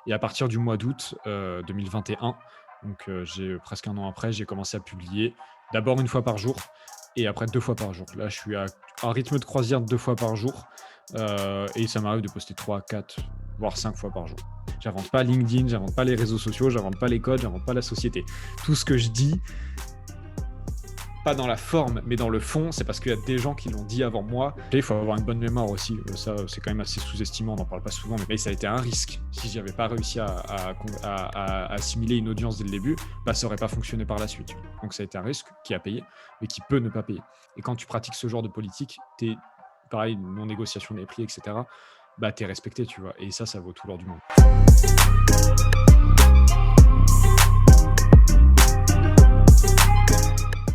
Et à partir du mois d'août 2021, donc j'ai presque un an après, j'ai commencé à publier d'abord une fois par jour et après deux fois par jour. Là, je suis à un rythme de croisière deux fois par jour et ça m'arrive de poster 3, 4, voire 5 fois par jour. J'invente pas LinkedIn, j'invente pas les réseaux sociaux, j'invente pas les codes, j'invente pas la société. Tout ce que je dis, pas dans la forme, mais dans le fond, c'est parce qu'il y a des gens qui l'ont dit avant moi. Et il faut avoir une bonne mémoire aussi. Ça, c'est quand même assez sous-estimé, on n'en parle pas souvent. Mais ça a été un risque. Si j'avais pas réussi à assimiler une audience dès le début, bah, ça aurait pas fonctionné par la suite. Donc ça a été un risque qui a payé, mais qui peut ne pas payer. Et quand tu pratiques ce genre de politique, t'es pareil, non-négociation des prix, etc. Bah, t'es respecté, tu vois. Et ça vaut tout l'or du monde.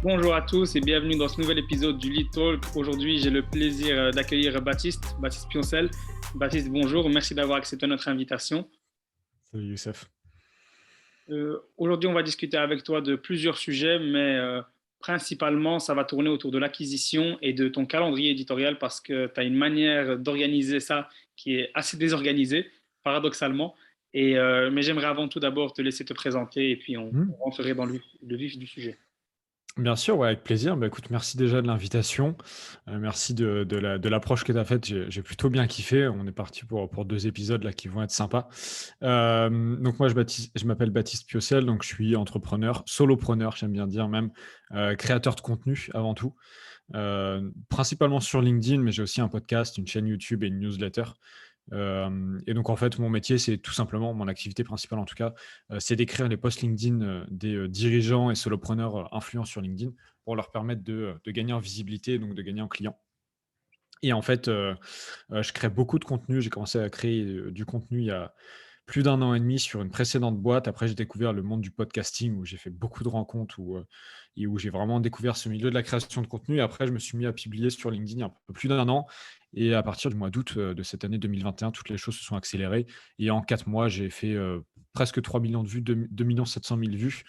Bonjour à tous et bienvenue dans ce nouvel épisode du Lead Talk. Aujourd'hui, j'ai le plaisir d'accueillir Baptiste Pioncel. Baptiste, bonjour, merci d'avoir accepté notre invitation. Salut Youssef. Aujourd'hui, on va discuter avec toi de plusieurs sujets, mais principalement, ça va tourner autour de l'acquisition et de ton calendrier éditorial parce que tu as une manière d'organiser ça qui est assez désorganisée, paradoxalement. Mais j'aimerais avant tout d'abord te laisser te présenter et puis on rentrerait dans le vif du sujet. Bien sûr, ouais, avec plaisir. Bah, écoute, merci déjà de l'invitation. Merci de l'approche que tu as faite. J'ai plutôt bien kiffé. On est parti pour deux épisodes là qui vont être sympas. Donc moi, je m'appelle Baptiste Piocel, donc je suis entrepreneur, solopreneur, j'aime bien dire même, créateur de contenu avant tout. Principalement sur LinkedIn, mais j'ai aussi un podcast, une chaîne YouTube et une newsletter. Et donc en fait, mon métier, c'est tout simplement, mon activité principale en tout cas, c'est d'écrire les posts LinkedIn des dirigeants et solopreneurs influents sur LinkedIn pour leur permettre de gagner en visibilité, donc de gagner en clients. Et en fait, je crée beaucoup de contenu. J'ai commencé à créer du contenu il y a plus d'un an et demi sur une précédente boîte. Après, j'ai découvert le monde du podcasting où j'ai fait beaucoup de rencontres et où j'ai vraiment découvert ce milieu de la création de contenu. Et après, je me suis mis à publier sur LinkedIn il y a un peu plus d'un an. Et à partir du mois d'août de cette année 2021, toutes les choses se sont accélérées. Et en 4 mois, j'ai fait presque 3 millions de vues, 2 700 000 vues.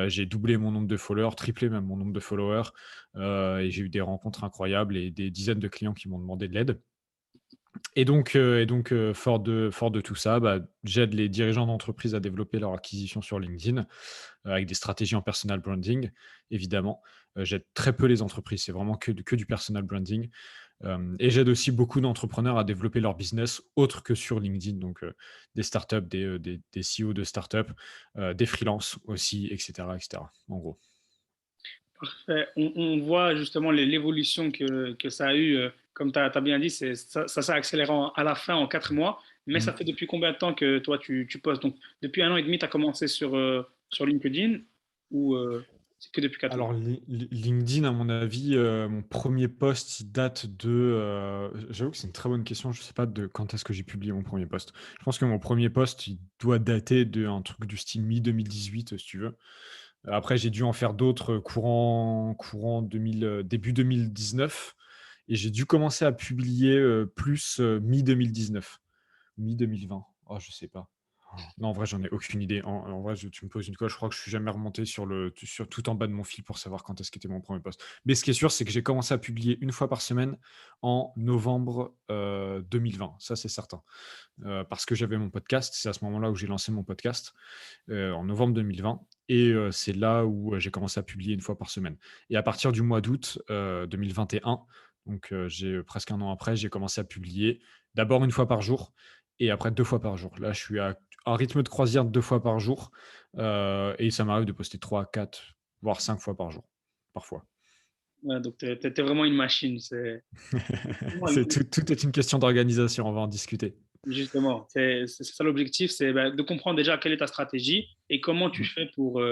J'ai doublé mon nombre de followers, triplé même mon nombre de followers. Et j'ai eu des rencontres incroyables et des dizaines de clients qui m'ont demandé de l'aide. Et donc, fort de tout ça, bah, j'aide les dirigeants d'entreprise à développer leur acquisition sur LinkedIn, avec des stratégies en personal branding, évidemment. J'aide très peu les entreprises, c'est vraiment que du personal branding. Et j'aide aussi beaucoup d'entrepreneurs à développer leur business autre que sur LinkedIn, donc des startups, des CEO de startups, des freelances aussi, etc., etc., en gros. Parfait. On voit justement l'évolution que ça a eu, comme tu as bien dit, ça s'est accéléré à la fin en 4 mois. Mais ça Mm. fait depuis combien de temps que toi tu postes? Donc, depuis un an et demi, tu as commencé sur LinkedIn ou c'est que depuis 4 mois? Alors, LinkedIn, à mon avis, mon premier post, il date j'avoue que c'est une très bonne question. Je sais pas de quand est-ce que j'ai publié mon premier post. Je pense que mon premier post, il doit dater d'un truc du style mi-2018, si tu veux. Après, j'ai dû en faire d'autres courant 2000, début 2019 et j'ai dû commencer à publier, plus, mi-2019, mi-2020. Oh, je sais pas. Non, en vrai, j'en ai aucune idée. En vrai, tu me poses une colle, je crois que je suis jamais remonté sur tout en bas de mon fil pour savoir quand est-ce qu'était mon premier post. Mais ce qui est sûr, c'est que j'ai commencé à publier une fois par semaine en novembre 2020. Ça, c'est certain. Parce que j'avais mon podcast. C'est à ce moment-là où j'ai lancé mon podcast, en novembre 2020. Et c'est là où j'ai commencé à publier une fois par semaine. Et à partir du mois d'août 2021, donc j'ai presque un an après, j'ai commencé à publier d'abord une fois par jour et après deux fois par jour. Là, je suis à un rythme de croisière deux fois par jour et ça m'arrive de poster 3, 4, voire 5 fois par jour, parfois. Ouais, donc, tu es vraiment une machine. Tout est une question d'organisation, on va en discuter. Justement, c'est ça l'objectif, c'est de comprendre déjà quelle est ta stratégie et comment tu Mm. fais pour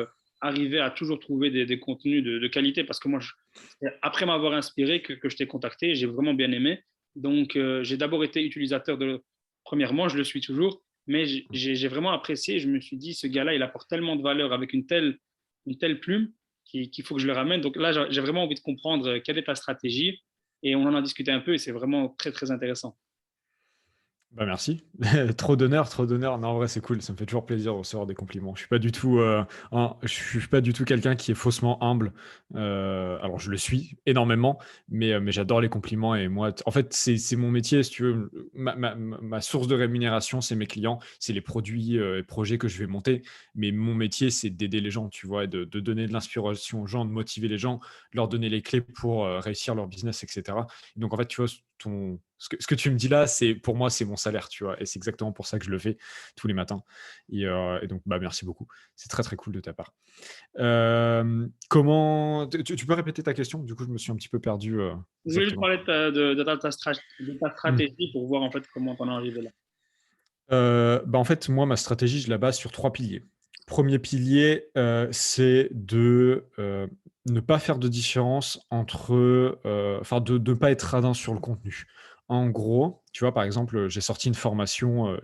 arriver à toujours trouver des contenus de qualité. Parce que moi, c'est après m'avoir inspiré que je t'ai contacté, j'ai vraiment bien aimé. Donc, j'ai d'abord été utilisateur premièrement, je le suis toujours, mais j'ai vraiment apprécié. Je me suis dit, ce gars-là, il apporte tellement de valeur avec une telle plume qu'il faut que je le ramène. Donc là, j'ai vraiment envie de comprendre quelle est ta stratégie et on en a discuté un peu et c'est vraiment très, très intéressant. Bah, merci. Trop d'honneur, trop d'honneur. Non, en vrai, c'est cool. Ça me fait toujours plaisir de recevoir des compliments. Je suis pas du tout quelqu'un qui est faussement humble. Alors je le suis énormément, mais j'adore les compliments et moi, en fait, c'est mon métier, si tu veux. Ma source de rémunération, c'est mes clients, c'est les produits, et projets que je vais monter. Mais mon métier, c'est d'aider les gens, tu vois? Et de donner de l'inspiration aux gens, de motiver les gens, de leur donner les clés pour, réussir leur business et cetera. Donc en fait, tu vois, ce que tu me dis là, pour moi, c'est mon salaire, tu vois? Et c'est exactement pour ça que je le fais tous les matins et donc bah, merci beaucoup. C'est très, très cool de ta part. Comment tu peux répéter ta question? Du coup, je me suis un petit peu perdu, Je voulais juste exactement. parler de ta Mmh. stratégie pour voir en fait comment t'en es arrivé là. Bah, en fait, moi, ma stratégie, je la base sur 3 piliers. Premier pilier, c'est de, ne pas faire de différence entre, enfin de pas être radin sur le contenu. En gros, tu vois, par exemple, j'ai sorti une formation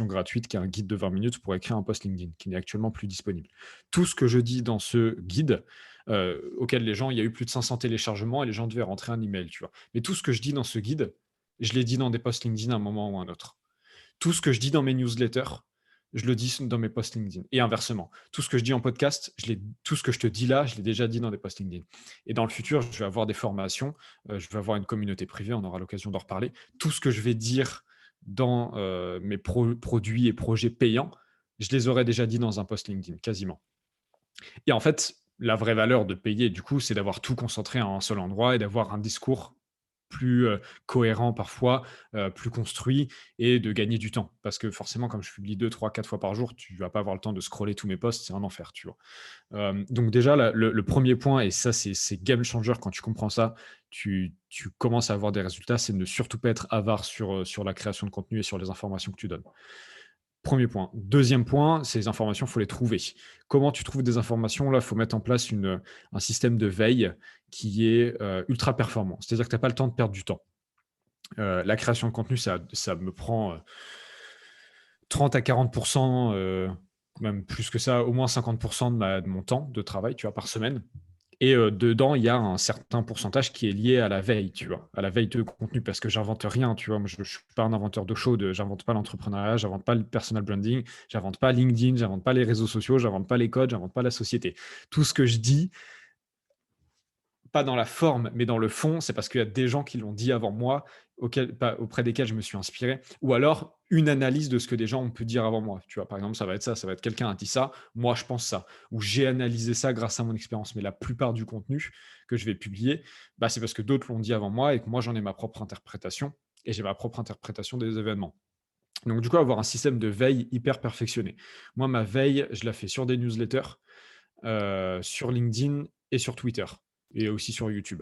gratuite qui est un guide de 20 minutes pour écrire un post LinkedIn, qui n'est actuellement plus disponible. Tout ce que je dis dans ce guide, auquel il y a eu plus de 500 téléchargements et les gens devaient rentrer un email, tu vois? Mais tout ce que je dis dans ce guide, je l'ai dit dans des posts LinkedIn à un moment ou à un autre. Tout ce que je dis dans mes newsletters, je le dis dans mes posts LinkedIn et inversement. Tout ce que je dis en podcast, tout ce que je te dis là, je l'ai déjà dit dans des posts LinkedIn. Et dans le futur, je vais avoir des formations, je vais avoir une communauté privée, on aura l'occasion d'en reparler. Tout ce que je vais dire dans mes produits et projets payants, je les aurais déjà dit dans un post LinkedIn, quasiment. Et en fait, la vraie valeur de payer, du coup, c'est d'avoir tout concentré à un seul endroit et d'avoir un discours plus cohérent parfois, plus construit et de gagner du temps. Parce que forcément, comme je publie 2, 3, 4 fois par jour, tu vas pas avoir le temps de scroller tous mes posts, c'est un enfer, tu vois? Donc déjà, le 1er point et ça, c'est game changer quand tu comprends ça, tu commences à avoir des résultats, c'est de ne surtout pas être avare sur la création de contenu et sur les informations que tu donnes. Premier point. Deuxième point, ces informations, il faut les trouver. Comment tu trouves des informations? Là, il faut mettre en place un système de veille qui est ultra performant. C'est-à-dire que tu n'as pas le temps de perdre du temps. La création de contenu, ça me prend 30 à 40%, même plus que ça, au moins 50% de mon temps de travail, tu vois, par semaine. Et dedans, il y a un certain pourcentage qui est lié à la veille, tu vois, à la veille de contenu, parce que j'invente rien, tu vois. Moi, je ne suis pas un inventeur de show, j'invente pas l'entrepreneuriat, j'invente pas le personal branding, j'invente pas LinkedIn, j'invente pas les réseaux sociaux, j'invente pas les codes, j'invente pas la société. Tout ce que je dis, pas dans la forme, mais dans le fond, c'est parce qu'il y a des gens qui l'ont dit avant moi, auprès desquels je me suis inspiré, ou alors une analyse de ce que des gens ont pu dire avant moi. Tu vois, par exemple, ça va être ça, ça va être quelqu'un a dit ça, moi je pense ça, ou j'ai analysé ça grâce à mon expérience. Mais la plupart du contenu que je vais publier, bah, c'est parce que d'autres l'ont dit avant moi et que moi j'en ai ma propre interprétation, et j'ai ma propre interprétation des événements. Donc du coup, avoir un système de veille hyper perfectionné. Moi, ma veille, je la fais sur des newsletters, sur LinkedIn et sur Twitter et aussi sur YouTube.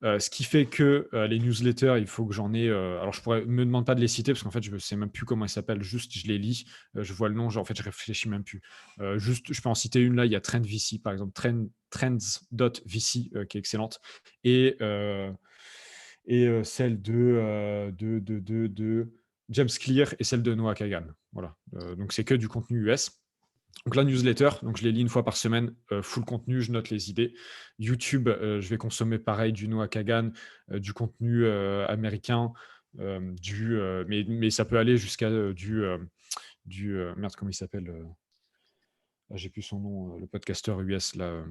Ce qui fait que les newsletters, il faut que j'en ai. Alors, me demande pas de les citer parce qu'en fait, je ne sais même plus comment ils s'appellent. Juste, je les lis, je vois le nom, en fait, je réfléchis même plus. Juste, je peux en citer une là. Il y a TrendVC, par exemple, Trends.vc, qui est excellente, et, euh, et celle de James Clear et celle de Noah Kagan. Voilà. Donc, c'est que du contenu US. Donc la newsletter, donc je les lis une fois par semaine, full contenu, je note les idées. YouTube, je vais consommer pareil du Noah Kagan, du contenu américain, mais ça peut aller jusqu'à merde, comment il s'appelle, j'ai plus son nom, le podcasteur US là.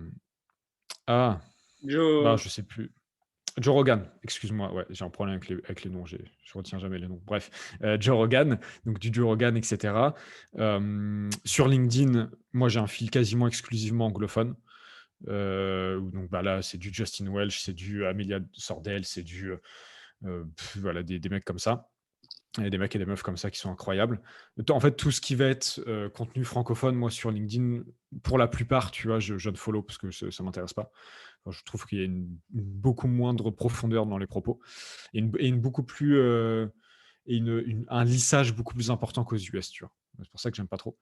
Ah, bah Joe, je sais plus. Joe Rogan, excuse-moi, ouais, j'ai un problème avec les noms, je retiens jamais les noms. Bref, Joe Rogan, donc du Joe Rogan, etc. Sur LinkedIn, moi j'ai un fil quasiment exclusivement anglophone. Donc bah, là, c'est du Justin Welch, c'est du Amelia Sordell, c'est voilà, des mecs comme ça. Il y a des mecs et des meufs comme ça qui sont incroyables. En fait, tout ce qui va être contenu francophone, moi sur LinkedIn, pour la plupart, tu vois, je ne follow parce que ça ne m'intéresse pas. Enfin, je trouve qu'il y a une beaucoup moindre profondeur dans les propos et une beaucoup plus un lissage beaucoup plus important qu'aux US, tu vois. C'est pour ça que j'aime pas trop.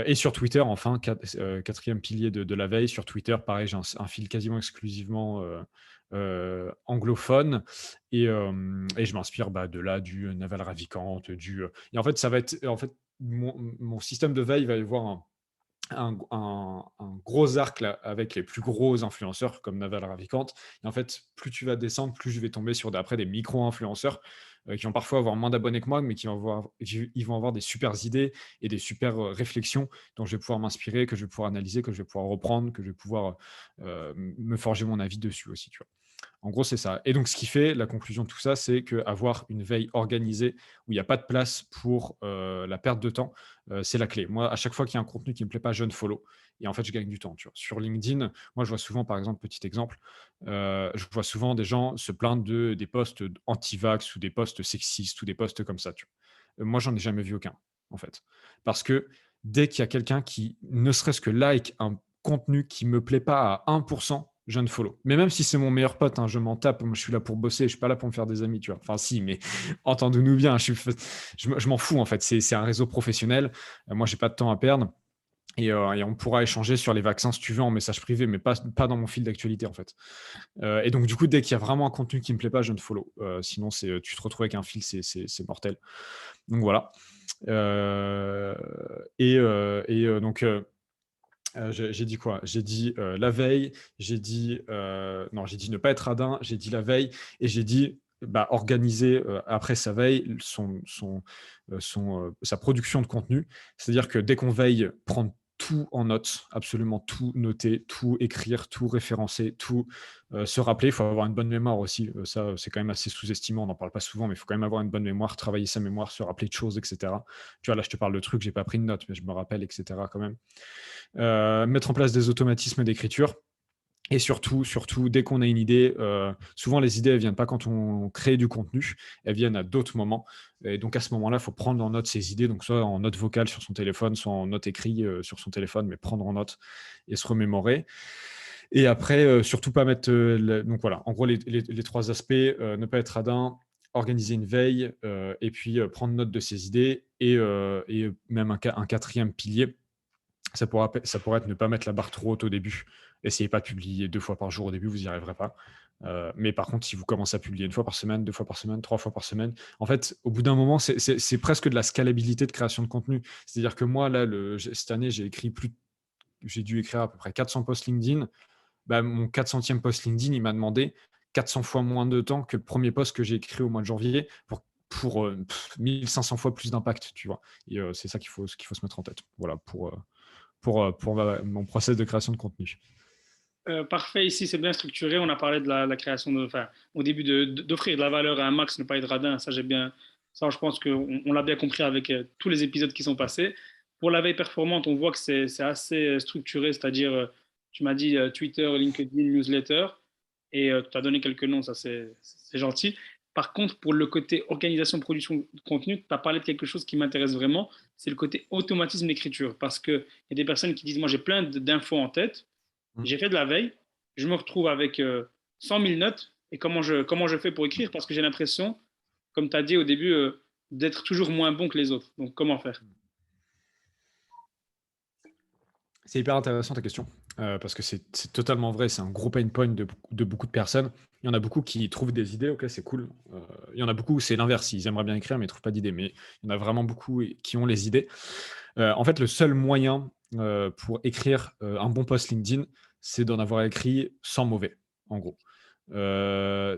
Et sur Twitter, enfin, quatrième pilier de la veille, sur Twitter, pareil, j'ai un fil quasiment exclusivement anglophone et je m'inspire de là du Naval Ravikant, et en fait, ça va être en fait mon système de veille va y avoir un gros arc là, avec les plus gros influenceurs comme Naval Ravikant. Et en fait, plus tu vas descendre, plus je vais tomber sur après des micro-influenceurs qui vont parfois avoir moins d'abonnés que moi, mais ils vont avoir des super idées et des super réflexions dont je vais pouvoir m'inspirer, que je vais pouvoir analyser, que je vais pouvoir reprendre, que je vais pouvoir me forger mon avis dessus aussi, tu vois. En gros, c'est ça. Et donc, ce qui fait la conclusion de tout ça, c'est qu'avoir une veille organisée où il n'y a pas de place pour la perte de temps, c'est la clé. Moi, à chaque fois qu'il y a un contenu qui ne me plaît pas, je ne follow. Et en fait, je gagne du temps. Tu vois. Sur LinkedIn, moi, je vois souvent, par exemple, petit exemple, je vois souvent des gens se plaindre des posts anti-vax ou des posts sexistes ou des posts comme ça. Tu vois. Moi, j'en ai jamais vu aucun, en fait. Parce que dès qu'il y a quelqu'un qui, ne serait-ce que like un contenu qui me plaît pas à 1%, je ne follow. Mais même si c'est mon meilleur pote, hein, je m'en tape. Moi, je suis là pour bosser. Je suis pas là pour me faire des amis, tu vois. Enfin, si, mais entendons-nous bien. Je m'en fous en fait. C'est un réseau professionnel. Moi, j'ai pas de temps à perdre. Et on pourra échanger sur les vaccins si tu veux en message privé, mais pas dans mon fil d'actualité en fait. Et donc du coup, dès qu'il y a vraiment un contenu qui me plaît pas, je ne follow. Sinon, tu te retrouves avec un fil, c'est mortel. Donc voilà. Donc j'ai dit quoi? J'ai dit la veille, j'ai dit non, j'ai dit ne pas être radin, j'ai dit la veille et j'ai dit bah, organiser après sa veille sa production de contenu. C'est-à-dire que dès qu'on veille, prendre tout en note, absolument tout noter, tout écrire, tout référencer, tout se rappeler. Il faut avoir une bonne mémoire aussi. Ça, c'est quand même assez sous-estimé. On n'en parle pas souvent, mais il faut quand même avoir une bonne mémoire, travailler sa mémoire, se rappeler de choses, etc. Tu vois, là, je te parle de trucs, j'ai pas pris de notes, mais je me rappelle, etc. quand même. Mettre en place des automatismes d'écriture. Et surtout, dès qu'on a une idée, souvent les idées, elles viennent pas quand on crée du contenu, elles viennent à d'autres moments. Et donc à ce moment-là, il faut prendre en note ces idées, donc soit en note vocale sur son téléphone, soit en note écrite sur son téléphone, mais prendre en note et se remémorer. Et après, surtout pas mettre. Donc voilà, en gros, les trois aspects, ne pas être radin, organiser une veille, et puis prendre note de ses idées, et même un quatrième pilier, ça pourrait être ne pas mettre la barre trop haute au début. Essayez pas de publier 2 fois par jour au début, vous n'y arriverez pas. Mais par contre, si vous commencez à publier 1 fois par semaine, 2 fois par semaine, 3 fois par semaine, en fait, au bout d'un moment, c'est presque de la scalabilité de création de contenu. C'est-à-dire que moi, là, cette année, j'ai dû écrire à peu près 400 posts LinkedIn. Bah, mon 400e post LinkedIn, il m'a demandé 400 fois moins de temps que le premier post que j'ai écrit au mois de janvier pour 1500 fois plus d'impact, tu vois. Et c'est ça qu'il faut se mettre en tête. Voilà, pour mon process de création de contenu. Parfait, ici c'est bien structuré. On a parlé de la création enfin, au début d'offrir de la valeur à un max, ne pas être radin. Ça, j'ai bien, ça, je pense qu'on l'a bien compris avec tous les épisodes qui sont passés. Pour la veille performante, on voit que c'est assez structuré, c'est-à-dire, tu m'as dit Twitter, LinkedIn, newsletter, et tu as donné quelques noms, ça c'est gentil. Par contre, pour le côté organisation, production de contenu, tu as parlé de quelque chose qui m'intéresse vraiment, c'est le côté automatisme d'écriture. Parce qu'il y a des personnes qui disent, moi j'ai plein d'infos en tête, Mm. j'ai fait de la veille, je me retrouve avec 100 000 notes. Et comment je fais pour écrire? Parce que j'ai l'impression, comme tu as dit au début, d'être toujours moins bon que les autres. Donc, comment faire? C'est hyper intéressant ta question, parce que c'est totalement vrai, c'est un gros pain point de beaucoup de personnes. Il y en a beaucoup qui trouvent des idées, ok, c'est cool. Il y en a beaucoup, c'est l'inverse, ils aimeraient bien écrire, mais ils ne trouvent pas d'idées. Mais il y en a vraiment beaucoup qui ont les idées. En fait, le seul moyen pour écrire un bon post LinkedIn, c'est d'en avoir écrit sans mauvais, en gros. Euh,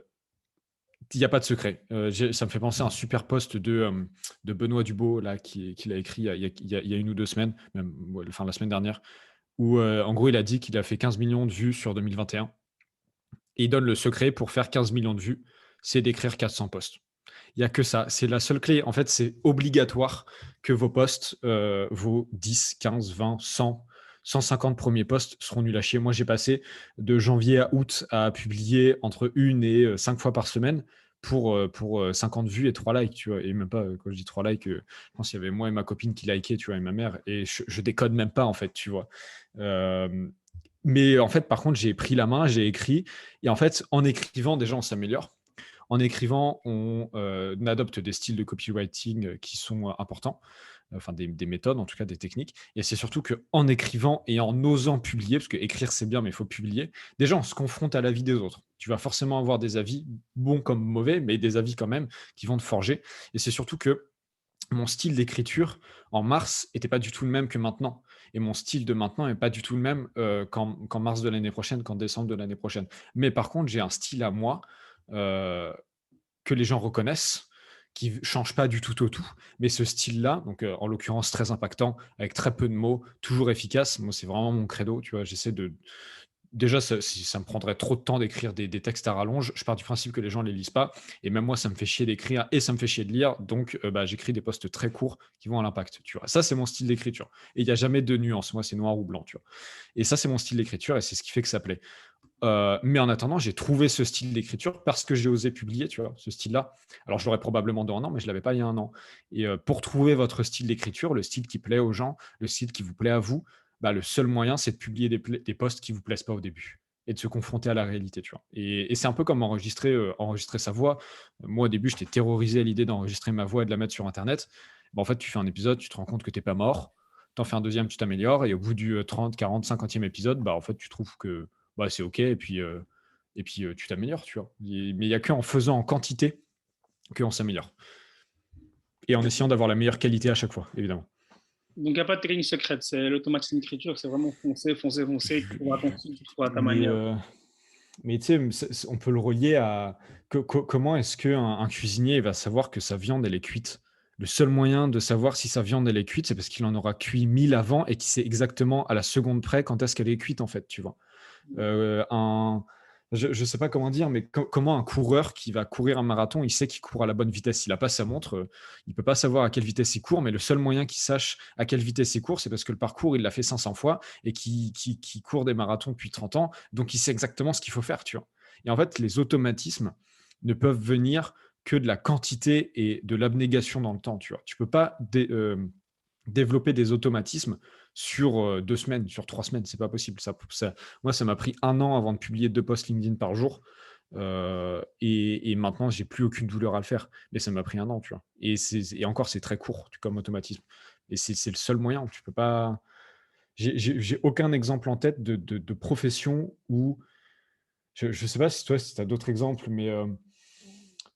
Il n'y a pas de secret. Ça me fait penser à un super post de Benoît Dubo là, qu'il a écrit il y a 1 ou 2 semaines, même enfin, la semaine dernière, où en gros il a dit qu'il a fait 15 millions de vues sur 2021. Et il donne le secret pour faire 15 millions de vues, c'est d'écrire 400 posts. Il n'y a que ça. C'est la seule clé. En fait, c'est obligatoire que vos posts, vos 10, 15, 20, 100, 150 premiers posts seront nuls à chier. Moi, j'ai passé de janvier à août à publier entre 1 et 5 fois par semaine pour 50 vues et 3 likes, tu vois. Et même pas, quand je dis 3 likes, je pense qu'il y avait moi et ma copine qui likaient, tu vois, et ma mère. Et je décode même pas, en fait, tu vois. Mais en fait, par contre, j'ai pris la main, j'ai écrit. Et en fait, en écrivant, déjà, on s'améliore. En écrivant, on adopte des styles de copywriting qui sont importants, enfin des méthodes, en tout cas des techniques. Et c'est surtout qu'en écrivant et en osant publier, parce que écrire c'est bien, mais il faut publier, déjà on se confronte à l'avis des autres. Tu vas forcément avoir des avis, bons comme mauvais, mais des avis quand même qui vont te forger. Et c'est surtout que mon style d'écriture en mars n'était pas du tout le même que maintenant. Et mon style de maintenant n'est pas du tout le même qu'en mars de l'année prochaine, qu'en décembre de l'année prochaine. Mais par contre, j'ai un style à moi euh, que les gens reconnaissent, qui ne change pas du tout au tout. Mais ce style-là, donc en l'occurrence très impactant, avec très peu de mots, toujours efficace, moi, c'est vraiment mon credo. Tu vois, j'essaie de. Déjà, si ça me prendrait trop de temps d'écrire des textes à rallonge, je pars du principe que les gens ne les lisent pas. Et même moi, ça me fait chier d'écrire et ça me fait chier de lire. Donc, j'écris des posts très courts qui vont à l'impact. Tu vois, ça, c'est mon style d'écriture. Et il n'y a jamais de nuance. Moi, c'est noir ou blanc. Tu vois. Et ça, c'est mon style d'écriture et c'est ce qui fait que ça plaît. Mais en attendant, j'ai trouvé ce style d'écriture parce que j'ai osé publier, tu vois, ce style-là. Alors, je l'aurais probablement dans un an, mais je ne l'avais pas il y a un an. Et pour trouver votre style d'écriture, le style qui plaît aux gens, le style qui vous plaît à vous, le seul moyen, c'est de publier des posts qui ne vous plaisent pas au début et de se confronter à la réalité, tu vois. Et c'est un peu comme enregistrer sa voix. Moi, au début, j'étais terrorisé à l'idée d'enregistrer ma voix et de la mettre sur Internet. En fait, tu fais un épisode, tu te rends compte que tu n'es pas mort. Tu en fais un deuxième, tu t'améliores. Et au bout du 30, 40, 50e épisode, en fait, tu trouves que c'est OK et puis tu t'améliores, tu vois? Mais il y a qu'en faisant en quantité qu'on s'améliore et en essayant d'avoir la meilleure qualité à chaque fois, évidemment. Donc, il n'y a pas de technique secrète, c'est l'automatisme d'écriture, c'est vraiment foncer, foncer, foncer, tu Je trouveras ton style, tu trouveras ta mais manière. mais tu sais, on peut le relier à comment est-ce qu'un cuisinier va savoir que sa viande, elle est cuite? Le seul moyen de savoir si sa viande, elle est cuite, c'est parce qu'il en aura cuit 1000 avant et qu'il sait exactement à la seconde près quand est-ce qu'elle est cuite, en fait, tu vois? Un je ne sais pas comment dire, mais comment un coureur qui va courir un marathon, il sait qu'il court à la bonne vitesse. Il a pas sa montre, il peut pas savoir à quelle vitesse il court, mais le seul moyen qu'il sache à quelle vitesse il court, c'est parce que le parcours, il l'a fait 500 fois et qui court des marathons depuis 30 ans, donc il sait exactement ce qu'il faut faire, tu vois? Et en fait, les automatismes ne peuvent venir que de la quantité et de l'abnégation dans le temps, tu vois? Tu peux pas développer des automatismes sur 2 semaines, sur 3 semaines, c'est pas possible. Moi, ça m'a pris un an avant de publier 2 posts LinkedIn par jour, et maintenant, j'ai plus aucune douleur à le faire. Mais ça m'a pris un an, tu vois? Et encore, c'est très court comme automatisme et c'est le seul moyen. Tu peux pas j'ai aucun exemple en tête de profession où je sais pas si toi, si tu as d'autres exemples,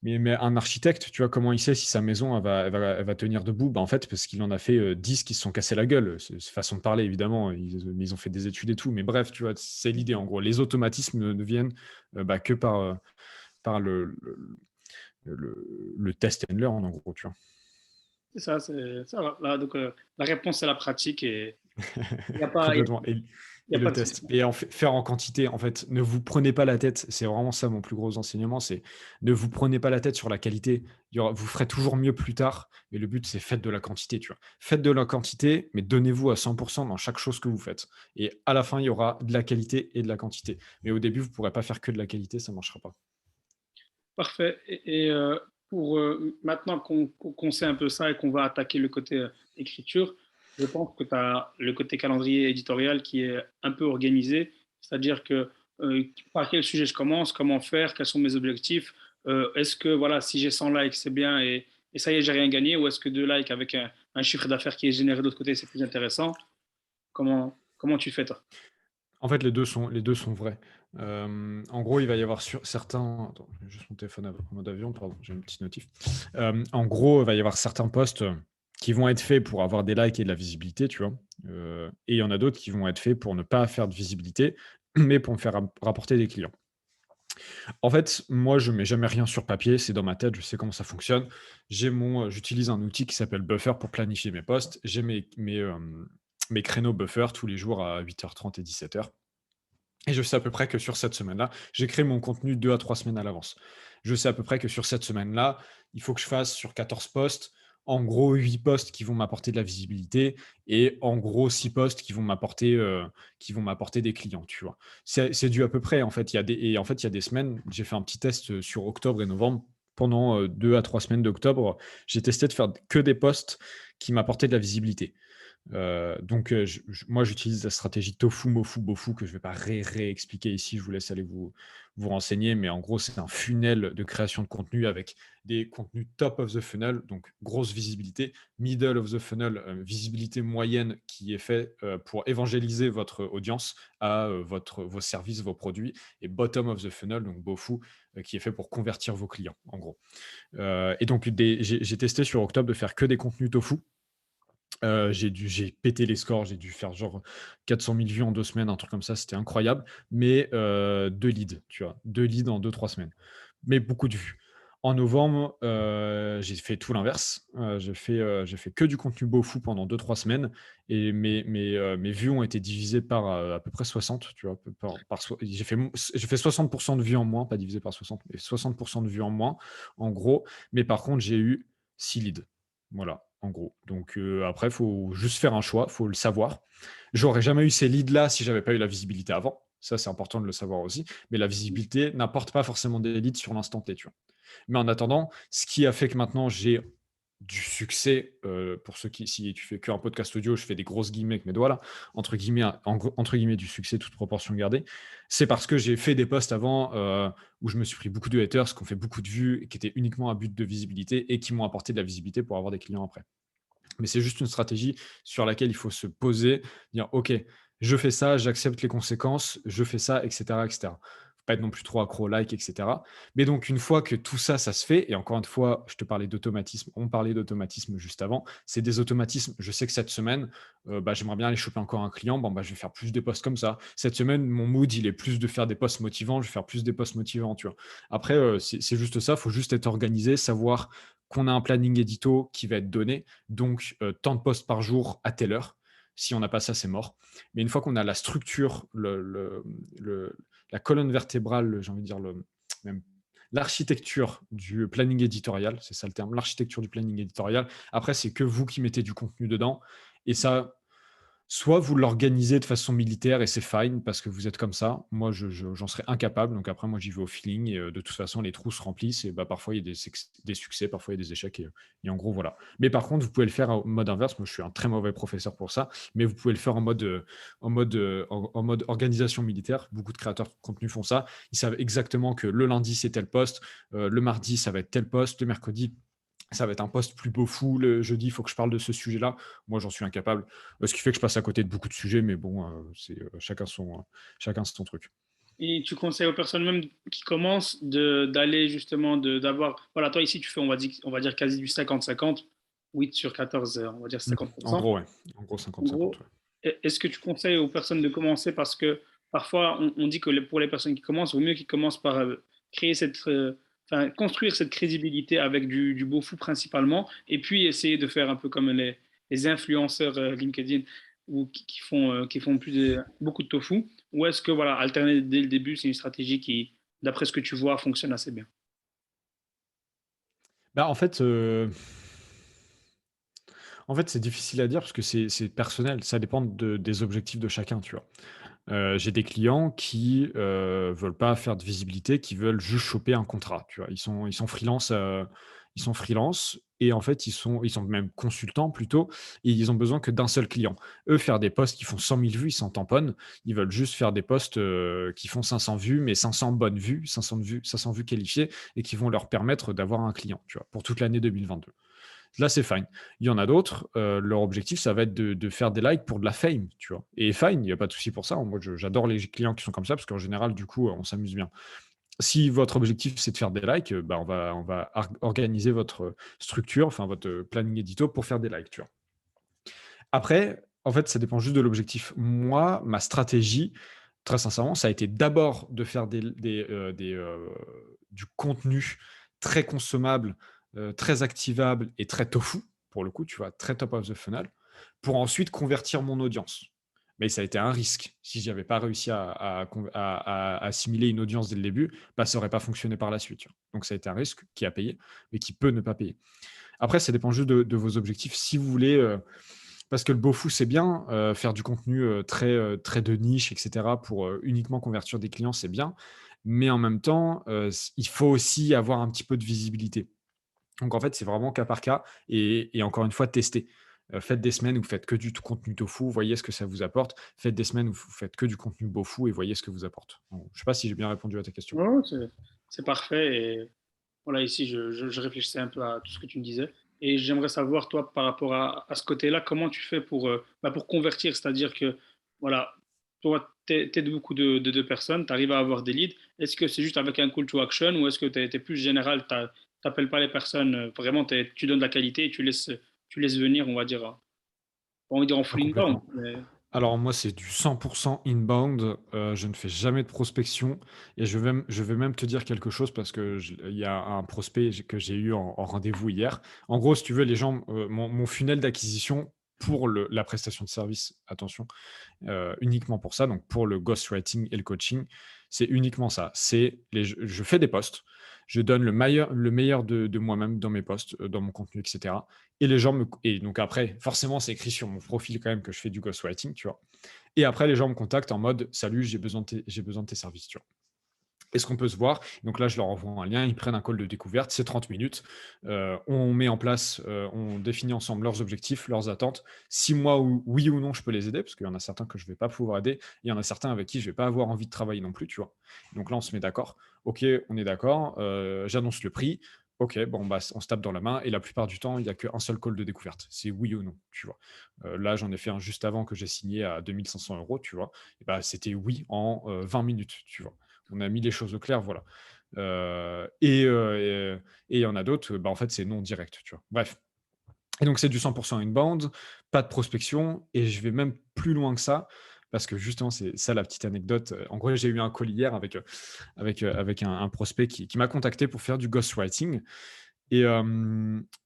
mais un architecte, tu vois, comment il sait si sa maison, elle va tenir debout? En fait, parce qu'il en a fait, 10 qui se sont cassés la gueule. C'est façon de parler évidemment, ils ont fait des études et tout, mais bref, tu vois? C'est l'idée en gros. Les automatismes ne viennent, que par le test and learn en gros, tu vois? C'est ça, c'est ça. Là, donc, la réponse, c'est la pratique et il n'y a pas, il Complètement y et a pas le de test souci. et faire en quantité, en fait. Ne vous prenez pas la tête, c'est vraiment ça mon plus gros enseignement, c'est ne vous prenez pas la tête sur la qualité. Vous ferez toujours mieux plus tard, mais le but, c'est faites de la quantité, tu vois? Faites de la quantité, mais donnez-vous à 100 dans chaque chose que vous faites et à la fin, il y aura de la qualité et de la quantité. Mais au début, vous ne pourrez pas faire que de la qualité, ça ne marchera pas. Parfait. Pour maintenant qu'on sait un peu ça et qu'on va attaquer le côté écriture, je pense que tu as le côté calendrier éditorial qui est un peu organisé, c'est-à-dire que par quel sujet je commence, comment faire, quels sont mes objectifs, est-ce que voilà, si j'ai 100 likes, c'est bien et ça y est, j'ai rien gagné, ou est-ce que 2 likes avec un chiffre d'affaires qui est généré de l'autre côté, c'est plus intéressant? Comment tu fais toi? En fait, les deux sont vrais. En gros, il va y avoir sur certains attends, j'ai juste mon téléphone en mode avion, pardon, j'ai une petite notif. En gros, il va y avoir certains posts, qui vont être faits pour avoir des likes et de la visibilité, tu vois? Et il y en a d'autres qui vont être faits pour ne pas faire de visibilité, mais pour me faire rapporter des clients. En fait, moi, je mets jamais rien sur papier, c'est dans ma tête, je sais comment ça fonctionne. J'utilise un outil qui s'appelle Buffer pour planifier mes posts. J'ai mes créneaux Buffer tous les jours à 8h30 et 17h. Et je sais à peu près que sur cette semaine-là, j'écris mon contenu 2 à 3 semaines à l'avance. Je sais à peu près que sur cette semaine-là, il faut que je fasse sur 14 posts, en gros 8 posts qui vont m'apporter de la visibilité et en gros 6 posts qui vont m'apporter des clients, tu vois? C'est dû à peu près, en fait. Il y a des semaines, j'ai fait un petit test, sur octobre et novembre. Pendant, 2 à 3 semaines d'octobre, j'ai testé de faire que des posts qui m'apportaient de la visibilité. Donc, moi, j'utilise la stratégie tofu, mofu, bofu que je ne vais pas réexpliquer ici. Je vous laisse aller vous renseigner. Mais en gros, c'est un funnel de création de contenu avec des contenus top of the funnel, donc grosse visibilité, middle of the funnel, visibilité moyenne qui est fait pour évangéliser votre audience à vos services, vos produits, et bottom of the funnel, donc bofu, qui est fait pour convertir vos clients, en gros. Et donc, j'ai testé sur octobre de faire que des contenus tofu. J'ai pété les scores, j'ai dû faire genre 400 000 vues en 2 semaines, un truc comme ça, c'était incroyable. Mais 2 leads, tu vois? 2 leads en 2-3 semaines, mais beaucoup de vues. En novembre, j'ai fait tout l'inverse. J'ai fait que du contenu beaufou pendant 2 3 semaines et mes vues ont été divisées par, à peu près 60, tu vois? Par soi j'ai fait 60 de vues en moins, pas divisé par 60, mais 60 de vues en moins, en gros. Mais par contre, j'ai eu 6 leads. Voilà, en gros. Donc, après, il faut juste faire un choix, faut le savoir. J'aurais jamais eu ces leads-là si j'avais pas eu la visibilité avant. Ça, c'est important de le savoir aussi. Mais la visibilité n'apporte pas forcément des leads sur l'instant T, tu vois? Mais en attendant, ce qui a fait que maintenant j'ai du succès, pour ceux qui si tu fais qu'un podcast audio, je fais des grosses guillemets avec mes doigts là, entre guillemets, entre guillemets «du succès», toute proportion gardée. C'est parce que j'ai fait des posts avant, où je me suis pris beaucoup de haters, qui ont fait beaucoup de vues et qui étaient uniquement à but de visibilité et qui m'ont apporté de la visibilité pour avoir des clients après. Mais c'est juste une stratégie sur laquelle il faut se poser, dire: «OK, je fais ça, j'accepte les conséquences, je fais ça» et cetera et cetera. Faut pas être non plus trop accro aux likes et cetera. Mais donc une fois que tout ça, ça se fait et encore une fois, je te parlais d'automatisme, on parlait d'automatisme juste avant, c'est des automatismes. Je sais que cette semaine, j'aimerais bien aller choper encore un client, bon, je vais faire plus des posts comme ça. Cette semaine, mon mood, il est plus de faire des posts motivants, je vais faire plus des posts motivants, tu vois? Après, c'est juste ça, faut juste être organisé, savoir qu'on a un planning édito qui va être donné, donc tant de postes par jour à telle heure. Si on n'a pas ça, c'est mort. Mais une fois qu'on a la structure, la colonne vertébrale, j'ai envie de dire même l'architecture du planning éditorial, c'est ça le terme, l'architecture du planning éditorial. Après, c'est que vous qui mettez du contenu dedans. Et ça, soit vous l'organisez de façon militaire et c'est fine parce que vous êtes comme ça. Moi, j'en serais incapable. Donc après, moi, j'y vais au feeling et de toute façon, les trous se remplissent et parfois, il y a des succès, parfois, il y a des échecs et en gros, voilà. Mais par contre, vous pouvez le faire en mode inverse. Moi, je suis un très mauvais professeur pour ça, mais vous pouvez le faire en mode organisation militaire. Beaucoup de créateurs de contenu font ça. Ils savent exactement que le lundi, c'est tel poste, le mardi, ça va être tel poste, le mercredi, ça va être un poste plus beau fou. Le jeudi, il faut que je parle de ce sujet-là. Moi, j'en suis incapable. Ce qui fait que je passe à côté de beaucoup de sujets, mais bon, c'est chacun son truc. Et tu conseilles aux personnes même qui commencent d'aller justement, d'avoir, voilà, toi ici tu fais, on va dire quasi du 50-50, 8 sur 14, on va dire En 50%. gros, ouais. En gros, En 50-50, gros, ouais. est-ce que tu conseilles aux personnes de commencer parce que parfois on dit que pour les personnes qui commencent, il vaut mieux qu'ils commencent par créer enfin, construire cette crédibilité avec du beau fou principalement, et puis essayer de faire un peu comme les influenceurs LinkedIn ou qui font beaucoup de tofu, ou est-ce que voilà, alterner dès le début, c'est une stratégie qui, d'après ce que tu vois, fonctionne assez bien? Bah, en fait, c'est difficile à dire parce que c'est personnel. Ça dépend des objectifs de chacun, tu vois? J'ai des clients qui, veulent pas faire de visibilité, qui veulent juste choper un contrat, tu vois? Ils sont freelance et en fait, ils sont même consultants plutôt et ils ont besoin que d'un seul client. Eux, faire des posts qui font 100 000 vues, ils s'en tamponnent. Ils veulent juste faire des posts, qui font 500 vues, mais 500 bonnes vues, 500 vues qualifiées et qui vont leur permettre d'avoir un client, tu vois? Pour toute l'année 2022. Là, c'est fine. Il y en a d'autres, leur objectif, ça va être de faire des likes pour de la fame, tu vois? Et fine, il y a pas de souci pour ça. Moi, j'adore les clients qui sont comme ça parce qu'en général, du coup, on s'amuse bien. Si votre objectif, c'est de faire des likes, on va organiser votre structure, enfin votre planning édito pour faire des likes, tu vois? Après, en fait, ça dépend juste de l'objectif. Moi, ma stratégie, très sincèrement, ça a été d'abord de faire du contenu très consommable, très activable et très tofu, pour le coup, tu vois? Très top of the funnel, pour ensuite convertir mon audience. Mais ça a été un risque. Si j'avais pas réussi à assimiler une audience dès le début, ça aurait pas fonctionné par la suite, tu vois? Donc ça a été un risque qui a payé, mais qui peut ne pas payer. Après, ça dépend juste de vos objectifs. Si vous voulez, parce que le beau fou, c'est bien, faire du contenu, très de niche et cetera pour, uniquement convertir des clients, c'est bien. Mais en même temps, il faut aussi avoir un petit peu de visibilité. Donc en fait, c'est vraiment cas par cas et encore une fois, tester. Faites des semaines où vous faites que du contenu tofu, voyez ce que ça vous apporte. Faites des semaines où vous faites que du contenu beau fou et voyez ce que vous apporte. Bon, je sais pas si j'ai bien répondu à ta question. Ouais, ouais, c'est parfait. Et voilà, ici, je réfléchissais un peu à tout ce que tu me disais. Et j'aimerais savoir, toi, par rapport à ce côté-là, comment tu fais pour convertir? C'est-à-dire que, voilà, toi, tu aides beaucoup de personnes, tu arrives à avoir des leads. Est-ce que c'est juste avec un call to action ou est-ce que tu es plus général, tu n'appelles pas les personnes, vraiment, tu donnes de la qualité et tu laisses venir, on va dire, pas envie de dire en Ah full inbound, complètement. Alors moi, c'est du 100% inbound, je ne fais jamais de prospection et je vais même te dire quelque chose parce que il y a un prospect que j'ai eu en rendez-vous hier. En gros, si tu veux, les gens, mon funnel d'acquisition pour la prestation de service, attention, uniquement pour ça, donc pour le ghostwriting et le coaching, c'est uniquement ça. Je fais des posts, je donne le meilleur de moi-même dans mes posts, dans mon contenu, et cetera, et les gens me et donc après, forcément, c'est écrit sur mon profil quand même que je fais du ghostwriting, tu vois? Et après, les gens me contactent en mode: «Salut, j'ai besoin de tes services», tu vois? Est-ce qu'on peut se voir? Donc là, je leur envoie un lien, ils prennent un call de découverte, c'est 30 minutes. On met en place, on définit ensemble leurs objectifs, leurs attentes. Si moi, oui ou non, je peux les aider, parce qu'il y en a certains que je ne vais pas pouvoir aider, il y en a certains avec qui je ne vais pas avoir envie de travailler non plus, tu vois? Donc là, on se met d'accord. OK, on est d'accord, j'annonce le prix. OK, bon, bah, on se tape dans la main et la plupart du temps, il n'y a qu'un seul call de découverte. C'est oui ou non, tu vois? Là, j'en ai fait un juste avant que j'ai signé à 2 500 €, tu vois? Et bah, c'était oui en, 20 minutes, tu vois? On a mis les choses au clair, voilà. Et il y en a d'autres, bah, en fait, c'est non direct, tu vois? Bref, et donc c'est du 100% inbound, pas de prospection et je vais même plus loin que ça parce que justement, c'est ça la petite anecdote. En gros, j'ai eu un call hier avec un prospect qui m'a contacté pour faire du ghostwriting et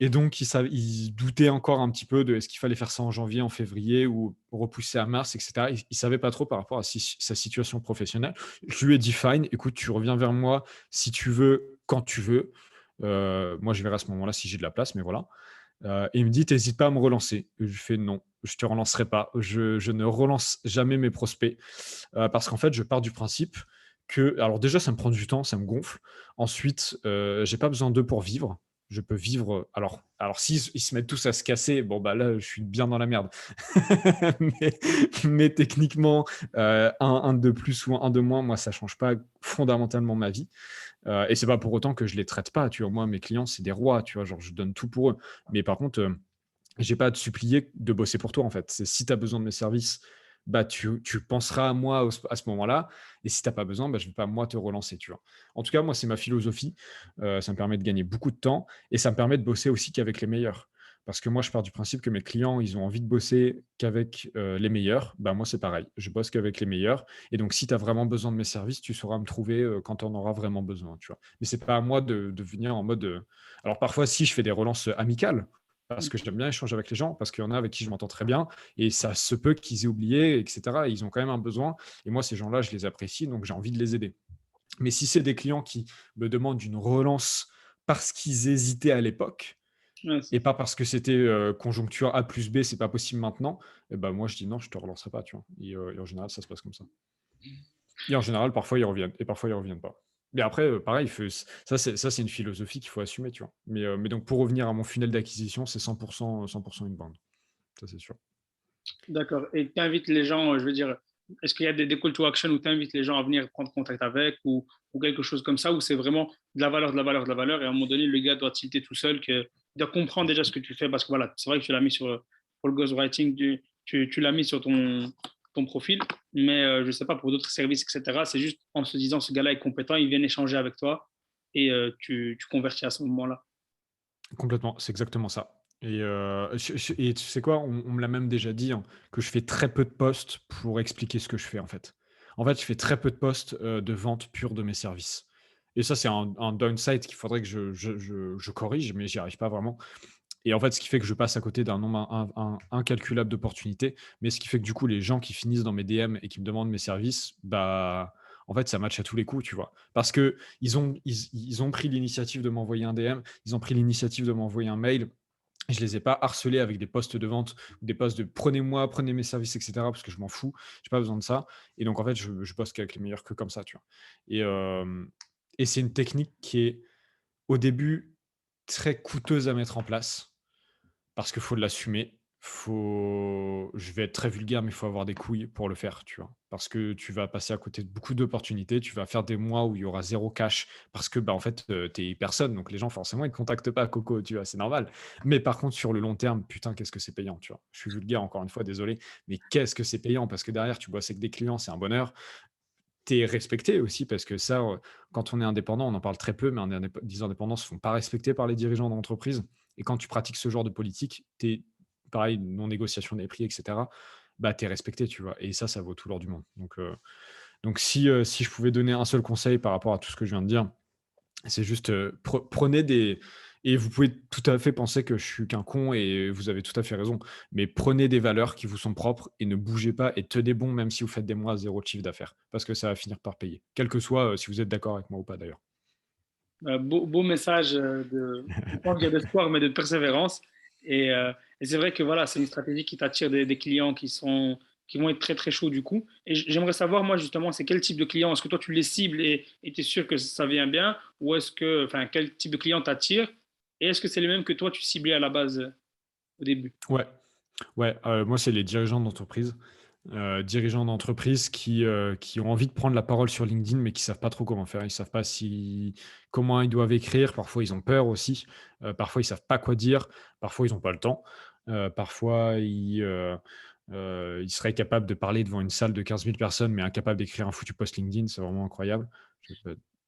donc il doutait encore un petit peu de est-ce qu'il fallait faire ça en janvier, en février ou repousser à mars et cetera. Il savait pas trop par rapport à sa situation professionnelle. Je lui ai dit: «Fine, écoute, tu reviens vers moi si tu veux, quand tu veux. Moi, je verrai à ce moment-là si j'ai de la place, mais voilà». Et il me dit: «Tu pas à me relancer». Je lui fais: «Non, je te relancerai pas. Je ne relance jamais mes prospects». Parce qu'en fait, je pars du principe que alors déjà, ça me prend du temps, ça me gonfle. Ensuite, j'ai pas besoin d'eux pour vivre. Je peux vivre, alors s'ils ils se mettent tous à se casser, bon, bah, là, je suis bien dans la merde. Mais techniquement, un de plus ou un de moins, moi, ça change pas fondamentalement ma vie. Et c'est pas pour autant que je les traite pas, tu vois? Moi, mes clients, c'est des rois, tu vois? Genre, je donne tout pour eux. Mais par contre, j'ai pas à te supplier de bosser pour toi, en fait. C'est si tu as besoin de mes services, bah, tu penseras à moi à ce moment-là et si tu as pas besoin, bah, je vais pas moi te relancer, tu vois? En tout cas, moi, c'est ma philosophie, ça me permet de gagner beaucoup de temps et ça me permet de bosser aussi qu'avec les meilleurs. Parce que moi, je pars du principe que mes clients, ils ont envie de bosser qu'avec, les meilleurs. Bah, moi, c'est pareil, je bosse qu'avec les meilleurs et donc si tu as vraiment besoin de mes services, tu sauras me trouver, quand tu en auras vraiment besoin, tu vois? Mais c'est pas à moi de venir en mode, alors parfois si, je fais des relances, amicales, parce que j'aime bien échanger avec les gens, parce qu'il y en a avec qui je m'entends très bien et ça se peut qu'ils aient oublié et cetera. Ils ont quand même un besoin et moi, ces gens-là, je les apprécie, donc j'ai envie de les aider. Mais si c'est des clients qui me demandent une relance parce qu'ils hésitaient à l'époque Ouais, et pas parce que c'était, conjoncture A plus B, c'est pas possible maintenant, et ben moi, je dis: «Non, je te relancerai pas», tu vois? Et en général, ça se passe comme ça. Et en général, parfois, ils reviennent et parfois, ils reviennent pas. Mais après, pareil, ça, c'est une philosophie qu'il faut assumer, tu vois? Mais donc pour revenir à mon funnel d'acquisition, c'est 100% inbound. Ça, c'est sûr. d'accord. Et tu invites les gens, je veux dire, est-ce qu'il y a des call to action où tu invites les gens à venir prendre contact avec ou quelque chose comme ça, où c'est vraiment de la valeur, de la valeur, de la valeur, et à un moment donné, le gars doit tilter tout seul, il doit comprendre déjà ce que tu fais, parce que voilà, c'est vrai que tu l'as mis pour le ghostwriting, tu l'as mis sur ton profil, mais je ne sais pas, pour d'autres services, etc., c'est juste en se disant, ce gars-là est compétent, il vient échanger avec toi et tu convertis à ce moment-là. Complètement, c'est exactement ça. Et tu sais quoi? On me l'a même déjà dit, hein, que je fais très peu de posts pour expliquer ce que je fais, en fait. En fait, je fais très peu de posts, de vente pure de mes services et ça, c'est un downside qu'il faudrait que je corrige, mais j'y arrive pas vraiment. Et en fait, ce qui fait que je passe à côté d'un nombre incalculable d'opportunités, mais ce qui fait que du coup, les gens qui finissent dans mes DM et qui me demandent mes services, bah, en fait, ça match à tous les coups, tu vois? Parce qu'ils ont pris l'initiative de m'envoyer un DM, ils ont pris l'initiative de m'envoyer un mail. Je les ai pas harcelés avec des posts de vente ou des posts de: «Prenez-moi, prenez mes services» et cetera, parce que je m'en fous, j'ai pas besoin de ça et donc en fait, je bosse qu'avec les meilleurs que comme ça, tu vois? Et c'est une technique qui est, au début, très coûteuse à mettre en place parce qu'il faut l'assumer. Je vais être très vulgaire, mais il faut avoir des couilles pour le faire, tu vois? Parce que tu vas passer à côté de beaucoup d'opportunités. Tu vas faire des mois où il y aura zéro cash parce que, bah, en fait, tu personne, donc les gens forcément ils te contactent pas, coco, tu vois? C'est normal. Mais par contre, sur le long terme, putain, qu'est-ce que c'est payant, tu vois? Je suis vulgaire encore une fois, désolé, mais qu'est-ce que c'est payant? Parce que derrière, tu bosses avec des clients, c'est un bonheur. Tu es respecté aussi parce que ça, quand on est indépendant, on en parle très peu, mais les indépendants ne se font pas respecter par les dirigeants d'entreprise et quand tu pratiques ce genre de politique, tu es pareil, non négociation des prix et cetera, bah, tu es respecté, tu vois? Et ça vaut tout l'or du monde. Donc si je pouvais donner un seul conseil par rapport à tout ce que je viens de dire, c'est juste, prenez des et vous pouvez tout à fait penser que je suis qu'un con et vous avez tout à fait raison, mais prenez des valeurs qui vous sont propres et ne bougez pas et tenez bon même si vous faites des mois à 0 de chiffre d'affaires, parce que ça va finir par payer. Quel que soit, si vous êtes d'accord avec moi ou pas d'ailleurs. Beau message de pas dire d'espoir, mais de persévérance. Et c'est vrai que voilà, c'est une stratégie qui t'attire des clients qui vont être très très chauds du coup. Et j'aimerais savoir, moi justement, c'est quel type de client? Est-ce que toi tu les cibles et tu es sûr que ça vient bien? Ou est-ce que, enfin, quel type de client t'attire? Et est-ce que c'est les mêmes que toi tu ciblais à la base au début? Ouais. Ouais, moi, c'est les dirigeants d'entreprise qui ont envie de prendre la parole sur LinkedIn, mais qui savent pas trop comment faire. Ils savent pas comment ils doivent écrire. Parfois, ils ont peur aussi. Parfois, ils savent pas quoi dire. Parfois, ils ont pas le temps. Parfois, ils seraient capables de parler devant une salle de 15 000 personnes, mais incapables d'écrire un foutu post LinkedIn. C'est vraiment incroyable.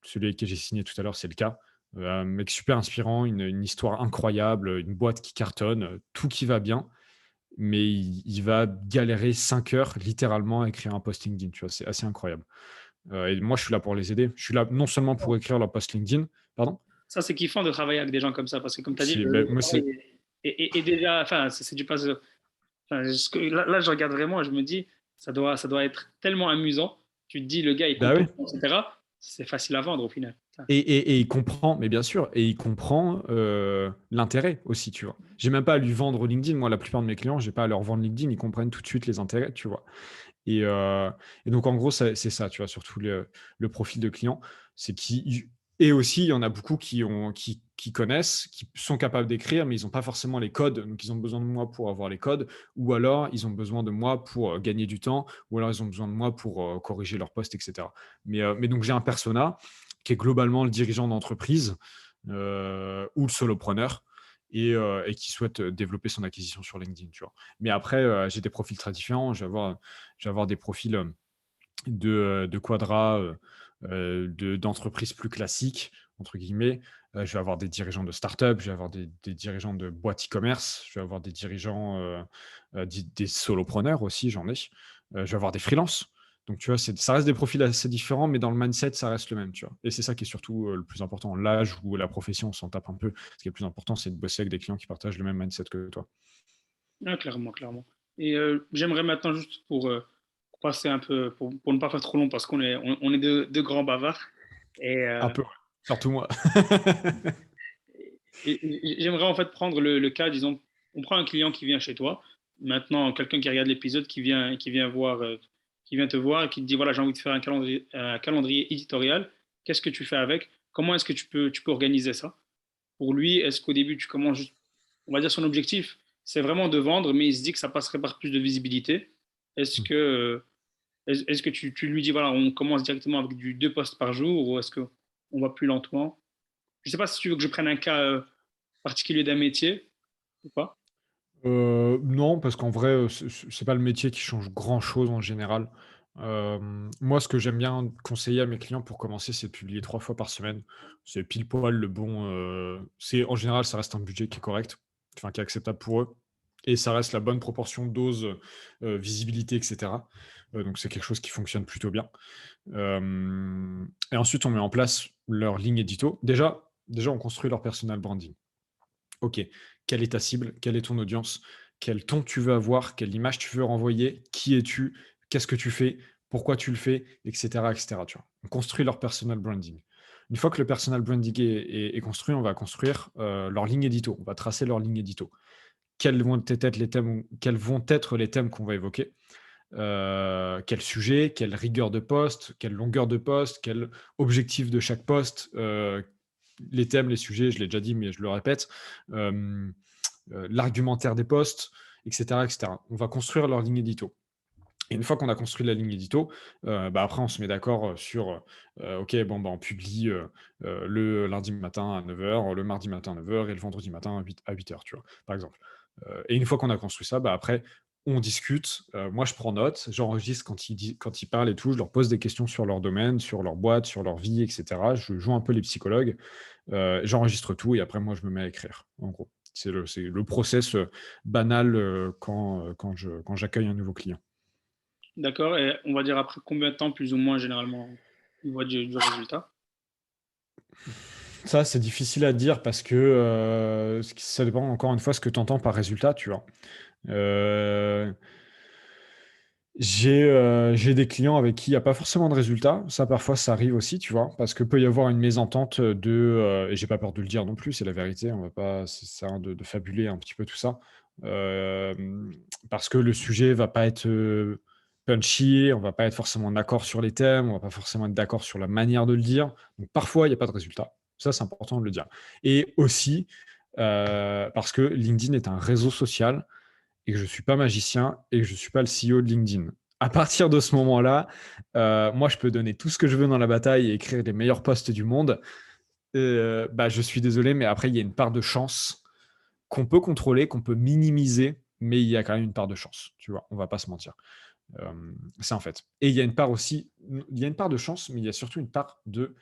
Celui avec qui j'ai signé tout à l'heure, c'est le cas. Un mec super inspirant, une histoire incroyable, une boîte qui cartonne, tout qui va bien, mais il va galérer 5 heures littéralement à écrire un post LinkedIn, tu vois? C'est assez incroyable. Et moi, je suis là pour les aider. Je suis là non seulement pour écrire leur post LinkedIn. Pardon? Ça, c'est kiffant de travailler avec des gens comme ça, parce que comme tu as dit, Moi, travail c'est est déjà, enfin, c'est du pas. Enfin, là, je regarde vraiment et je me dis, ça doit être tellement amusant. Tu te dis, le gars, il bah, comprend, oui. etc. C'est facile à vendre au final. Et il comprend, mais bien sûr, et il comprend, l'intérêt aussi, tu vois? J'ai même pas à lui vendre LinkedIn. Moi, la plupart de mes clients, j'ai pas à leur vendre LinkedIn. Ils comprennent tout de suite les intérêts, tu vois? Et, heu et donc en gros, c'est ça, tu vois? Surtout le profil de client, c'est qui et aussi, il y en a beaucoup qui connaissent, qui sont capables d'écrire, mais ils ont pas forcément les codes, donc ils ont besoin de moi pour avoir les codes, ou alors ils ont besoin de moi pour, gagner du temps, ou alors ils ont besoin de moi pour, corriger leurs posts et cetera. Mais donc j'ai un persona qui est globalement le dirigeant d'entreprise, ou le solopreneur et qui souhaite, développer son acquisition sur LinkedIn, tu vois? Mais après, j'ai des profils très différents. Je vais avoir des profils, de quadras, d'entreprises plus «classiques» entre guillemets. Je vais avoir des dirigeants de start-up, je vais avoir des dirigeants de boîtes e-commerce, je vais avoir des dirigeants, des solopreneurs aussi, j'en ai. Je vais avoir des freelances. Donc tu vois, ça reste des profils assez différents, mais dans le mindset, ça reste le même, tu vois? Et c'est ça qui est surtout, le plus important. L'âge ou la profession, on s'en tape un peu. Ce qui est le plus important, c'est de bosser avec des clients qui partagent le même mindset que toi. Ah, clairement, clairement. Et j'aimerais maintenant, juste pour passer un peu, pour ne pas faire trop long, parce qu'on est deux grands bavards. Et, Un peu, ouais. Surtout moi. j'aimerais en fait prendre le cas, disons, on prend un client qui vient chez toi, maintenant quelqu'un qui regarde l'épisode, qui vient voir, qui vient te voir et qui te dit, voilà, j'ai envie de faire un calendrier éditorial, qu'est-ce que tu fais avec? Comment est-ce que tu peux organiser ça? Pour lui, est-ce qu'au début, tu commences juste, on va dire son objectif, c'est vraiment de vendre, mais il se dit que ça passerait par plus de visibilité. Est-ce Mmh. que, est-ce que tu lui dis, voilà, on commence directement avec du 2 posts par jour, ou est-ce qu'on va plus lentement? Je ne sais pas si tu veux que je prenne un cas particulier d'un métier ou pas. Non, parce qu'en vrai, c'est pas le métier qui change grand-chose en général. Moi, ce que j'aime bien conseiller à mes clients pour commencer, c'est de publier 3 fois par semaine. C'est pile poil le bon, en général, ça reste un budget qui est correct, enfin qui est acceptable pour eux et ça reste la bonne proportion dose, visibilité et cetera. Donc c'est quelque chose qui fonctionne plutôt bien. Et ensuite, on met en place leur ligne édito. Déjà, on construit leur personal branding. OK, quelle est ta cible? Quelle est ton audience? Quel ton tu veux avoir? Quelle image tu veux renvoyer? Qui es-tu? Qu'est-ce que tu fais? Pourquoi tu le fais? Et cetera, tu vois? On construit leur personal branding. Une fois que le personal branding est construit, on va construire, leur ligne édito. On va tracer leur ligne édito. Quels vont être les thèmes qu'on va évoquer? Quel sujet? Quelle rigueur de poste? Quelle longueur de poste? Quel objectif de chaque poste? Les thèmes, les sujets, je l'ai déjà dit, mais je le répète, l'argumentaire des postes, etc., etc. On va construire leur ligne édito. Et une fois qu'on a construit la ligne édito, après on se met d'accord sur, OK, bon, on publie, le lundi matin à 9 heures, le mardi matin à 9 heures et le vendredi matin à 8 heures, tu vois? Par exemple. Et une fois qu'on a construit ça, après on discute, moi je prends note, j'enregistre quand ils parlent et tout, je leur pose des questions sur leur domaine, sur leur boîte, sur leur vie et cetera. Je joue un peu les psychologues, j'enregistre tout et après moi je me mets à écrire, en gros. C'est le process banal quand j'accueille un nouveau client. D'accord. Et on va dire après combien de temps, plus ou moins, généralement, on voit du résultat? Ça, c'est difficile à dire parce que ça dépend encore une fois ce que tu entends par résultat, tu vois. Euh, j'ai des clients avec qui il y a pas forcément de résultats. Ça, parfois, ça arrive aussi, tu vois? Parce que peut y avoir une mésentente, et j'ai pas peur de le dire non plus, c'est la vérité, on va pas ça sert à rien de fabuler un petit peu tout ça. Hem, Parce que le sujet va pas être, punchy, on va pas être forcément d'accord sur les thèmes, on va pas forcément être d'accord sur la manière de le dire. Donc parfois, il y a pas de résultat. Ça, c'est important de le dire. Et aussi, parce que LinkedIn est un réseau social et que je ne suis pas magicien et que je ne suis pas le CEO de LinkedIn. À partir de ce moment-là, moi, je peux donner tout ce que je veux dans la bataille et écrire les meilleurs posts du monde. Bah, je suis désolé, mais après, il y a une part de chance qu'on peut contrôler, qu'on peut minimiser, mais il y a quand même une part de chance. Tu vois, on va pas se mentir. C'est un fait. Et il y a une part aussi, il y a une part de chance, mais il y a surtout une part de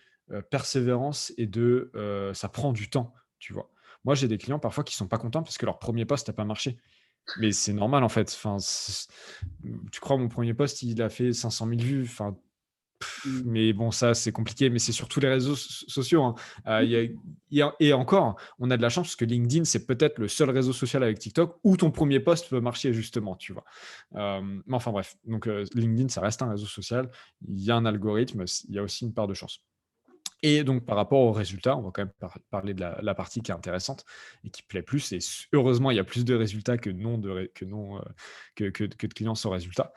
persévérance et de ça prend du temps. Tu vois. Moi, j'ai des clients parfois qui sont pas contents parce que leur premier post n'a pas marché. Mais c'est normal en fait. Enfin, tu crois mon premier post, il a fait 500 000 vues. Enfin, Mmh. mais bon, ça, c'est compliqué. Mais c'est sur tous les réseaux sociaux, hein. Et encore, on a de la chance parce que LinkedIn, c'est peut-être le seul réseau social avec TikTok où ton premier post peut marcher justement, tu vois. Mais enfin bref, donc LinkedIn, ça reste un réseau social. Il y a un algorithme, il y a aussi une part de chance. Et donc, par rapport aux résultats, on va quand même parler de la partie qui est intéressante et qui plaît plus. Et heureusement, il y a plus de résultats que, non de, que, non, que de clients sans résultats.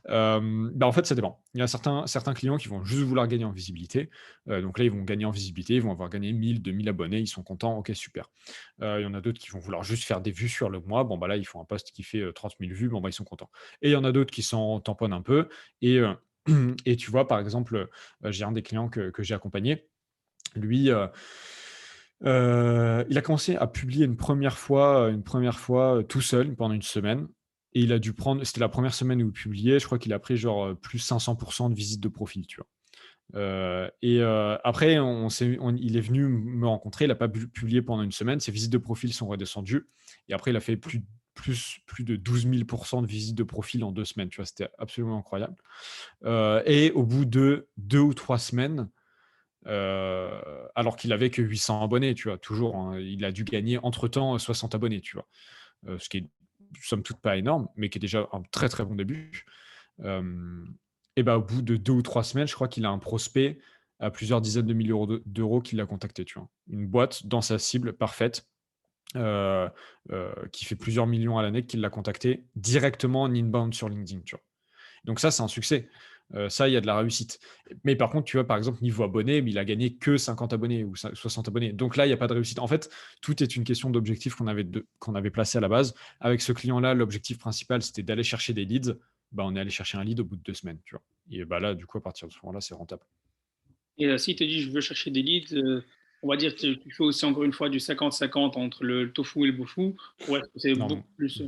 Bah, en fait, ça dépend. Il y a certains clients qui vont juste vouloir gagner en visibilité. Donc là, ils vont gagner en visibilité, ils vont avoir gagné 1000, 2000 abonnés, ils sont contents, ok, super. Il y en a d'autres qui vont vouloir juste faire des vues sur le mois. Bon, bah là, ils font un post qui fait 30 000 vues, bon, bah, ils sont contents. Et il y en a d'autres qui s'en tamponnent un peu. Et, et tu vois, par exemple, j'ai un des clients que j'ai accompagné. Lui, il a commencé à publier une première fois, tout seul pendant une semaine et il a dû prendre c'était la première semaine où il publiait, je crois qu'il a pris genre, plus 500 de visites de profil, tu vois? Et après il est venu me rencontrer, il a pas publié pendant une semaine, ses visites de profil sont redescendues et après il a fait plus de 12 000 de visites de profil en 2 semaines, tu vois? C'était absolument incroyable. Et au bout de 2 ou 3 semaines, alors qu'il avait que 800 abonnés, tu vois? Toujours, hein, il a dû gagner entre-temps 60 abonnés, tu vois? Ce qui est somme toute pas énorme, mais qui est déjà un très, très bon début. Hem Et bah, au bout de 2 ou 3 semaines, je crois qu'il a un prospect à plusieurs dizaines de milliers d'euros qui l'a contacté, tu vois? Une boîte dans sa cible parfaite, heu qui fait plusieurs millions à l'année, qui l'a contacté directement en inbound sur LinkedIn, tu vois? Donc ça, c'est un succès. Ça, il y a de la réussite. Mais par contre, tu vois, par exemple, niveau abonnés, il a gagné que 50 abonnés ou 60 abonnés. Donc là, il y a pas de réussite. En fait, tout est une question d'objectif qu'on avait placé à la base. Avec ce client-là, l'objectif principal, c'était d'aller chercher des leads. Bah, on est allé chercher un lead au bout de 2 semaines, tu vois? Et bah, là, du coup, à partir de ce moment-là, c'est rentable. Et s'il te dit: «Je veux chercher des leads», on va dire que tu fais aussi encore une fois du 50-50 entre le tofu et le bofu, ou est-ce que c'est Non, beaucoup plus,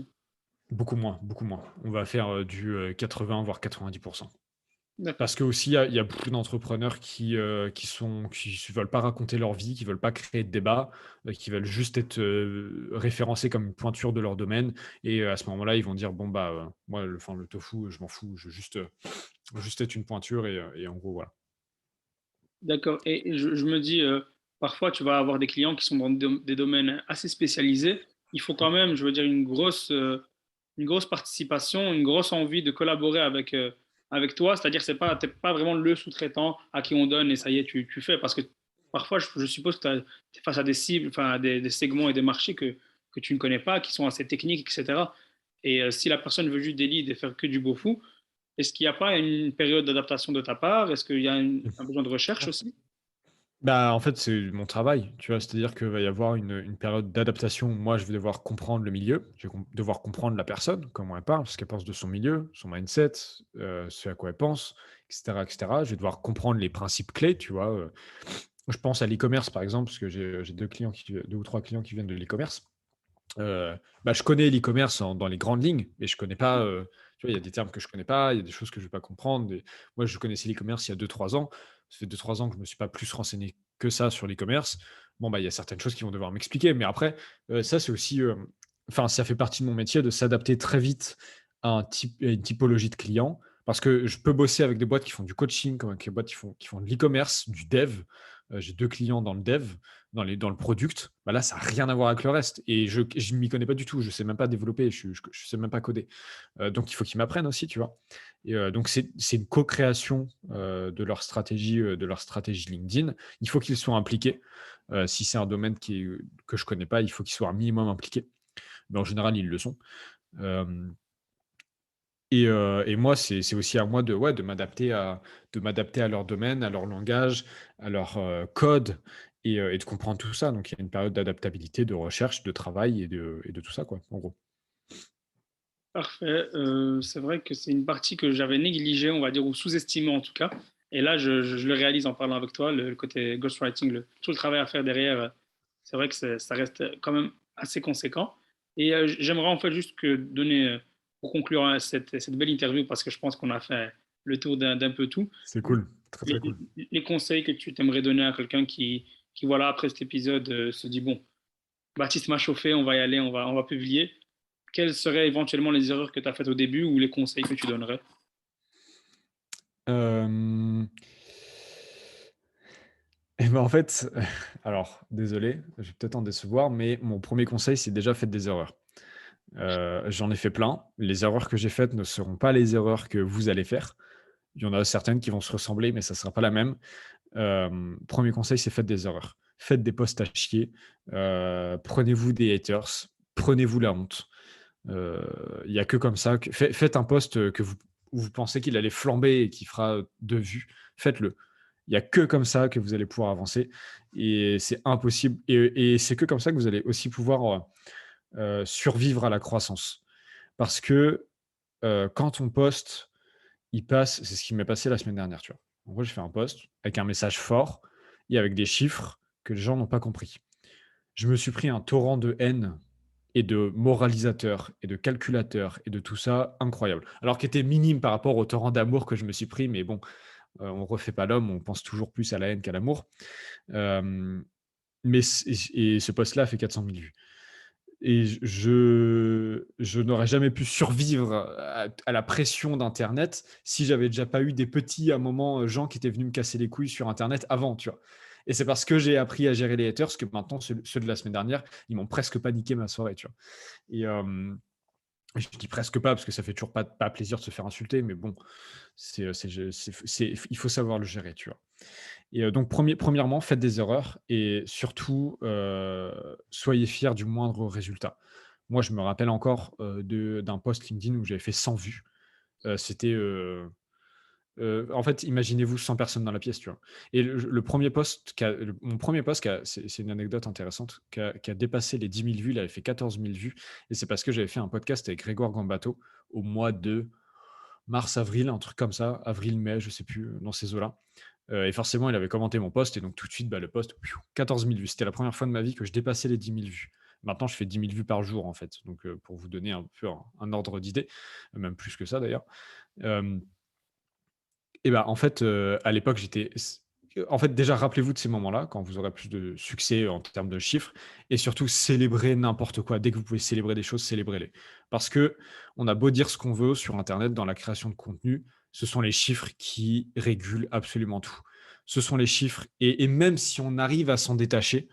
beaucoup moins, beaucoup moins. On va faire, du, 80 voire 90. d'accord. Parce qu'aussi, il y a beaucoup d'entrepreneurs qui veulent pas raconter leur vie, qui veulent pas créer de débat, qui veulent juste être, référencés comme une pointure de leur domaine et à ce moment-là, ils vont dire: «Bon, bah, moi, le tofu, je m'en fous, je veux juste être une pointure» et en gros, voilà. D'accord. Et je me dis, parfois tu vas avoir des clients qui sont dans des domaines assez spécialisés. Il faut quand même, je veux dire, une grosse participation, une grosse envie de collaborer avec toi. C'est-à-dire, c'est pas, t'es pas vraiment le sous-traitant à qui on donne et ça y est, tu fais. Parce que parfois, je suppose que tu es face à des cibles, enfin, à des segments et des marchés que tu ne connais pas, qui sont assez techniques, etc. Et si la personne veut juste des leads et faire que du beau fou, est-ce qu'il n'y a pas une période d'adaptation de ta part? Est-ce qu'il y a un besoin de recherche aussi? Bah, en fait, c'est mon travail, tu vois? C'est-à-dire qu'il va y avoir une période d'adaptation où moi, je vais devoir comprendre le milieu, je vais devoir comprendre la personne, comment elle parle, ce qu'elle pense de son milieu, son mindset, ce à quoi elle pense, et cetera, et cetera. Je vais devoir comprendre les principes clés, tu vois? Je pense à l'e-commerce, par exemple, parce que j'ai 2 ou 3 clients qui viennent de l'e-commerce. Bah, je connais l'e-commerce dans les grandes lignes, mais je connais pas, tu vois, il y a des termes que je connais pas, il y a des choses que je vais pas comprendre. Moi, je connaissais l'e-commerce il y a 2 3 ans. Ça fait 2 3 ans que je me suis pas plus renseigné que ça sur l'e-commerce. bon, bah, il y a certaines choses qu'ils vont devoir m'expliquer. Mais après, ça, c'est aussi, enfin, ça fait partie de mon métier de s'adapter très vite à une typologie de clients. Parce que je peux bosser avec des boîtes qui font du coaching, comme avec des boîtes qui font de l'e-commerce, du dev. J'ai 2 clients dans le dev, dans le product. Bah, là, ça a rien à voir avec le reste et je m'y connais pas du tout. Je sais même pas développer, je sais même pas coder. Donc il faut qu'ils m'apprennent aussi, tu vois? Et donc c'est une co-création, de leur stratégie LinkedIn. Il faut qu'ils soient impliqués. Si c'est un domaine que je connais pas, il faut qu'ils soient un minimum impliqués. Mais en général, ils le sont. Hem et moi, c'est aussi à moi de, ouais, de m'adapter à leur domaine, à leur langage, à leur, code et de comprendre tout ça. Donc il y a une période d'adaptabilité, de recherche, de travail et de tout ça, quoi, en gros. Parfait. C'est vrai que c'est une partie que j'avais négligée, on va dire, ou sous-estimée en tout cas. Et là, je le réalise en parlant avec toi, le côté ghostwriting, tout le travail à faire derrière, c'est vrai que ça reste quand même assez conséquent. Et j'aimerais en fait juste donner, pour conclure cette belle interview, parce que je pense qu'on a fait le tour d'un peu tout, C'est cool, très, très les, cool. les conseils que tu t'aimerais donner à quelqu'un qui, voilà, après cet épisode, se dit, bon, Baptiste m'a chauffé, on va y aller, on va publier. Quelles seraient éventuellement les erreurs que tu as faites au début ou les conseils que tu donnerais? Hem Et ben, en fait, alors désolé, je vais peut-être en décevoir, mais mon premier conseil, c'est déjà faites des erreurs. J'en ai fait plein. Les erreurs que j'ai faites ne seront pas les erreurs que vous allez faire. Il y en a certaines qui vont se ressembler, mais ça ne sera pas la même. 1 conseil, c'est faites des erreurs. Faites des posts à chier, prenez-vous des haters, prenez-vous la honte. Heu, il y a que comme ça que faites un post, que vous pensez qu'il allait flamber et qui fera 2 vues, faites-le. Il y a que comme ça que vous allez pouvoir avancer et c'est impossible et c'est que comme ça que vous allez aussi pouvoir, survivre à la croissance. Parce que, quand on poste, il passe c'est ce qui m'est passé la semaine dernière, tu vois? En gros, j'ai fait un post avec un message fort et avec des chiffres que les gens n'ont pas compris. Je me suis pris un torrent de haine et de moralisateurs et de calculateurs et de tout ça, incroyable. Alors qui était minime par rapport au torrent d'amour que je me suis pris, mais bon, on refait pas l'homme, on pense toujours plus à la haine qu'à l'amour. Hem, mais ce post-là a fait 400 000 vues et je n'aurais jamais pu survivre à la pression d'internet si j'avais déjà pas eu des petits, à un moment, gens qui étaient venus me casser les couilles sur internet avant, tu vois? Et c'est parce que j'ai appris à gérer les haters que maintenant ceux de la semaine dernière, ils m'ont presque paniqué ma soirée, tu vois? Et je dis presque pas parce que ça fait toujours pas plaisir de se faire insulter, mais bon, il faut savoir le gérer, tu vois? Et donc premièrement, faites des erreurs et surtout, soyez fiers du moindre résultat. Moi, je me rappelle encore, d'un post LinkedIn où j'avais fait 100 vues. C'était, en fait, imaginez-vous 100 personnes dans la pièce, tu vois? Et le 1er post mon premier post c'est une anecdote intéressante, qui a dépassé les 10 000 vues, il avait fait 14 000 vues et c'est parce que j'avais fait un podcast avec Grégoire Gambato au mois de mars-avril, un truc comme ça, avril-mai, je sais plus, dans ces eaux-là. Et forcément, il avait commenté mon post et donc tout de suite, bah, le post, 14 000 vues. C'était la première fois de ma vie que je dépassais les 10 000 vues. Maintenant, je fais 10 000 vues par jour, en fait, donc pour vous donner un peu un ordre d'idée, même plus que ça d'ailleurs. Hem Et bah, en fait, à l'époque, en fait, déjà, rappelez-vous de ces moments-là, quand vous aurez plus de succès en termes de chiffres et surtout célébrez n'importe quoi. Dès que vous pouvez célébrer des choses, célébrez-les. Parce que on a beau dire ce qu'on veut sur internet dans la création de contenu, ce sont les chiffres qui régulent absolument tout. Ce sont les chiffres et même si on arrive à s'en détacher,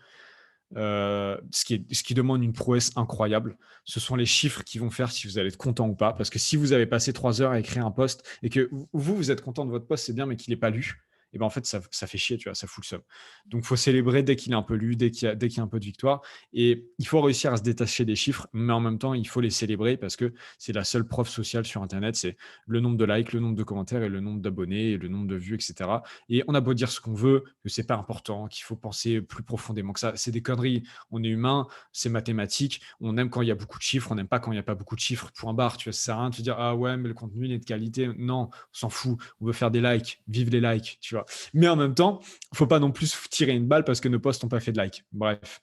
ce qui demande une prouesse incroyable. Ce sont les chiffres qui vont faire si vous allez être content ou pas. Parce que si vous avez passé 3 heures à écrire un post et que vous êtes content de votre post, c'est bien, mais qu'il n'est pas lu, et ben en fait, ça fait chier, tu vois, ça fout le seum. Donc, il faut célébrer dès qu'il est un peu lu, dès qu'il y a un peu de victoire. Et il faut réussir à se détacher des chiffres, mais en même temps, il faut les célébrer parce que c'est la seule preuve sociale sur Internet. C'est le nombre de likes, le nombre de commentaires et le nombre d'abonnés et le nombre de vues, etc. Et on a beau dire ce qu'on veut, que c'est pas important, qu'il faut penser plus profondément que ça. C'est des conneries. On est humain, c'est mathématique. On aime quand il y a beaucoup de chiffres, on n'aime pas quand il n'y a pas beaucoup de chiffres. Point barre. Tu vois, ça sert à rien de te dire ah ouais, mais le contenu n'est de qualité. Non, on s'en fout. On veut faire des likes, vive les likes, tu vois. Mais en même temps, faut pas non plus tirer une balle parce que nos posts n'ont pas fait de likes. Bref.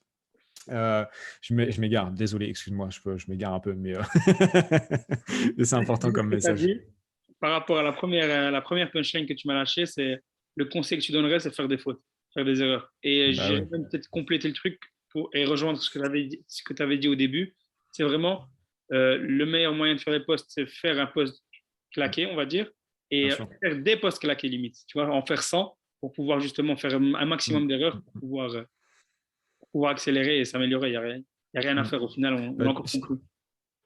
Je m'égare, désolé, excuse-moi, je m'égare un peu, mais, mais c'est important comme Ce que tu as message. dit par rapport à la première punchline que tu m'as lâchée, c'est le conseil que tu donnerais, c'est faire des fautes. faire des erreurs. Et Bah j'ai oui, même peut-être complété le truc et rejoindre ce que tu avais dit au début. C'est vraiment le meilleur moyen de faire des posts, c'est faire un post claqué, on va dire, bien et sûr. faire des posts claqués limite. Tu vois, en faire 100 pour pouvoir justement faire un Mm, maximum d'erreurs mm, pour pouvoir accélérer et s'améliorer. Il y a rien à mm. faire au final, on Bah, l'a encore compris.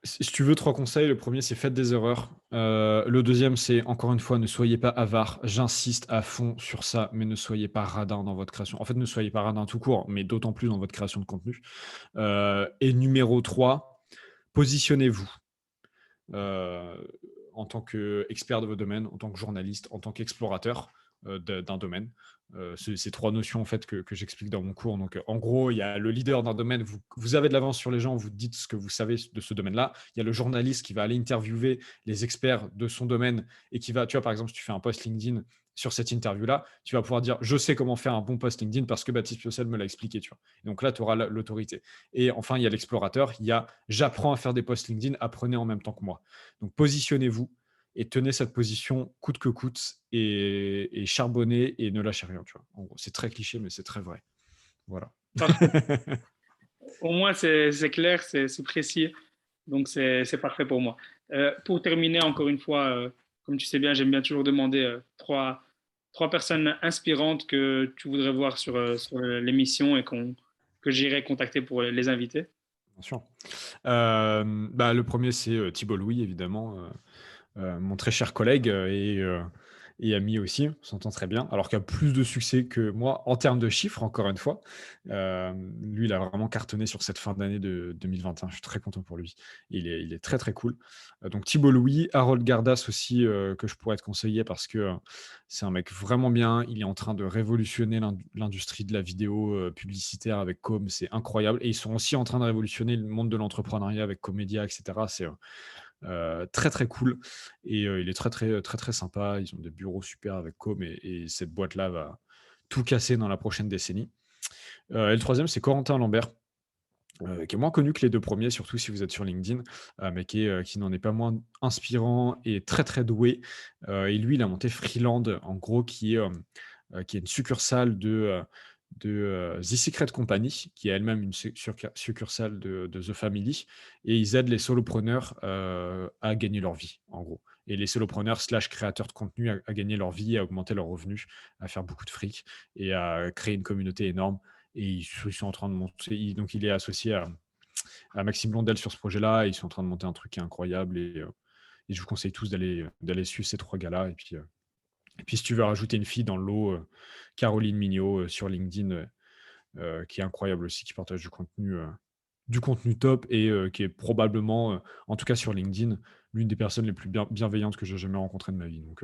si tu veux 3 conseils, le premier c'est faites des erreurs. Le deuxième c'est encore une fois ne soyez pas avare. J'insiste à fond sur ça, mais ne soyez pas radin dans votre création. En fait, ne soyez pas radin tout court, mais d'autant plus dans votre création de contenu. Et numéro 3, positionnez-vous euh, en tant qu'expert de votre domaine, en tant que journaliste, en tant qu'explorateur d'un domaine. C'est ces 3 notions en fait que j'explique dans mon cours. Donc, en gros, il y a le leader d'un domaine, vous avez de l'avance sur les gens, vous dites ce que vous savez de ce domaine-là. Il y a le journaliste qui va aller interviewer les experts de son domaine et qui va, tu vois, par exemple, si tu fais un post LinkedIn sur cette interview-là, tu vas pouvoir dire je sais comment faire un bon post LinkedIn parce que Baptiste Piocel me l'a expliqué. Tu vois. Et donc là, tu auras l'autorité. Et enfin, il y a l'explorateur, il y a j'apprends à faire des posts LinkedIn, apprenez en même temps que moi. Donc positionnez-vous et tenez cette position coûte que coûte et charbonnez et ne lâchez rien. Tu vois. En gros, c'est très cliché, mais c'est très vrai. Voilà. Parfait. Au moins, c'est clair, c'est précis. Donc, c'est parfait pour moi. Pour terminer, encore une fois, comme tu sais bien, j'aime bien toujours demander trois personnes inspirantes que tu voudrais voir sur l'émission et que j'irai contacter pour les inviter. Bien sûr. Bah, le premier, c'est Thibault Louis, évidemment. Mon très cher collègue et ami aussi, on s'entend très bien, alors qu'il a plus de succès que moi en termes de chiffres, encore une fois. Lui, il a vraiment cartonné sur cette fin d'année de 2021. Je suis très content pour lui. Il est très très cool. Donc Thibault Louis, Harold Gardas aussi, que je pourrais te conseiller parce que c'est un mec vraiment bien. Il est en train de révolutionner l'industrie de la vidéo publicitaire avec Com. C'est incroyable. Et ils sont aussi en train de révolutionner le monde de l'entrepreneuriat avec Comédia, etc. C'est très très cool et il est très très très très sympa. Ils ont des bureaux super avec Com et cette boîte là va tout casser dans la prochaine décennie. Et le troisième c'est Corentin Lambert, qui est moins connu que les deux premiers, surtout si vous êtes sur LinkedIn, mais qui n'en est pas moins inspirant et très très doué. Et lui il a monté Freeland en gros qui est une succursale de The Secret Company, qui est elle-même une succursale de The Family, et ils aident les solopreneurs à gagner leur vie, en gros. Et les solopreneurs slash créateurs de contenu à gagner leur vie, à augmenter leurs revenus, à faire beaucoup de fric et à créer une communauté énorme. Et ils sont en train de monter, donc il est associé à Maxime Blondel sur ce projet-là, et ils sont en train de monter un truc qui est incroyable, et je vous conseille tous d'aller suivre ces 3 gars, et puis si tu veux rajouter une fille dans le lot, Caroline Mignot sur LinkedIn, qui est incroyable aussi, qui partage du contenu top et qui est probablement, en tout cas sur LinkedIn, l'une des personnes les plus bienveillantes que j'ai jamais rencontrées de ma vie. Donc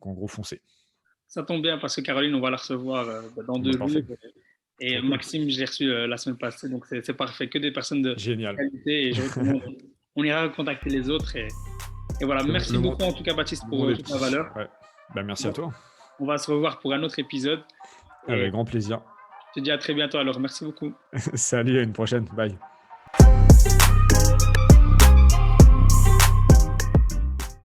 en gros, foncez. Ça tombe bien parce que Caroline, on va la recevoir dans Bah, 2 jours. parfait, Et trop cool. Maxime, je l'ai reçu la semaine passée, donc c'est parfait. Que des personnes de Génial. qualité et je recommande. On ira contacter les autres. Et voilà, merci Le monde, beaucoup en tout cas, Baptiste, le pour monde est toute la petit. valeur. Ouais. Bah, merci à toi. On va se revoir pour un autre épisode. Et Avec grand plaisir. je te dis à très bientôt alors. Merci beaucoup. Salut, à une prochaine. Bye.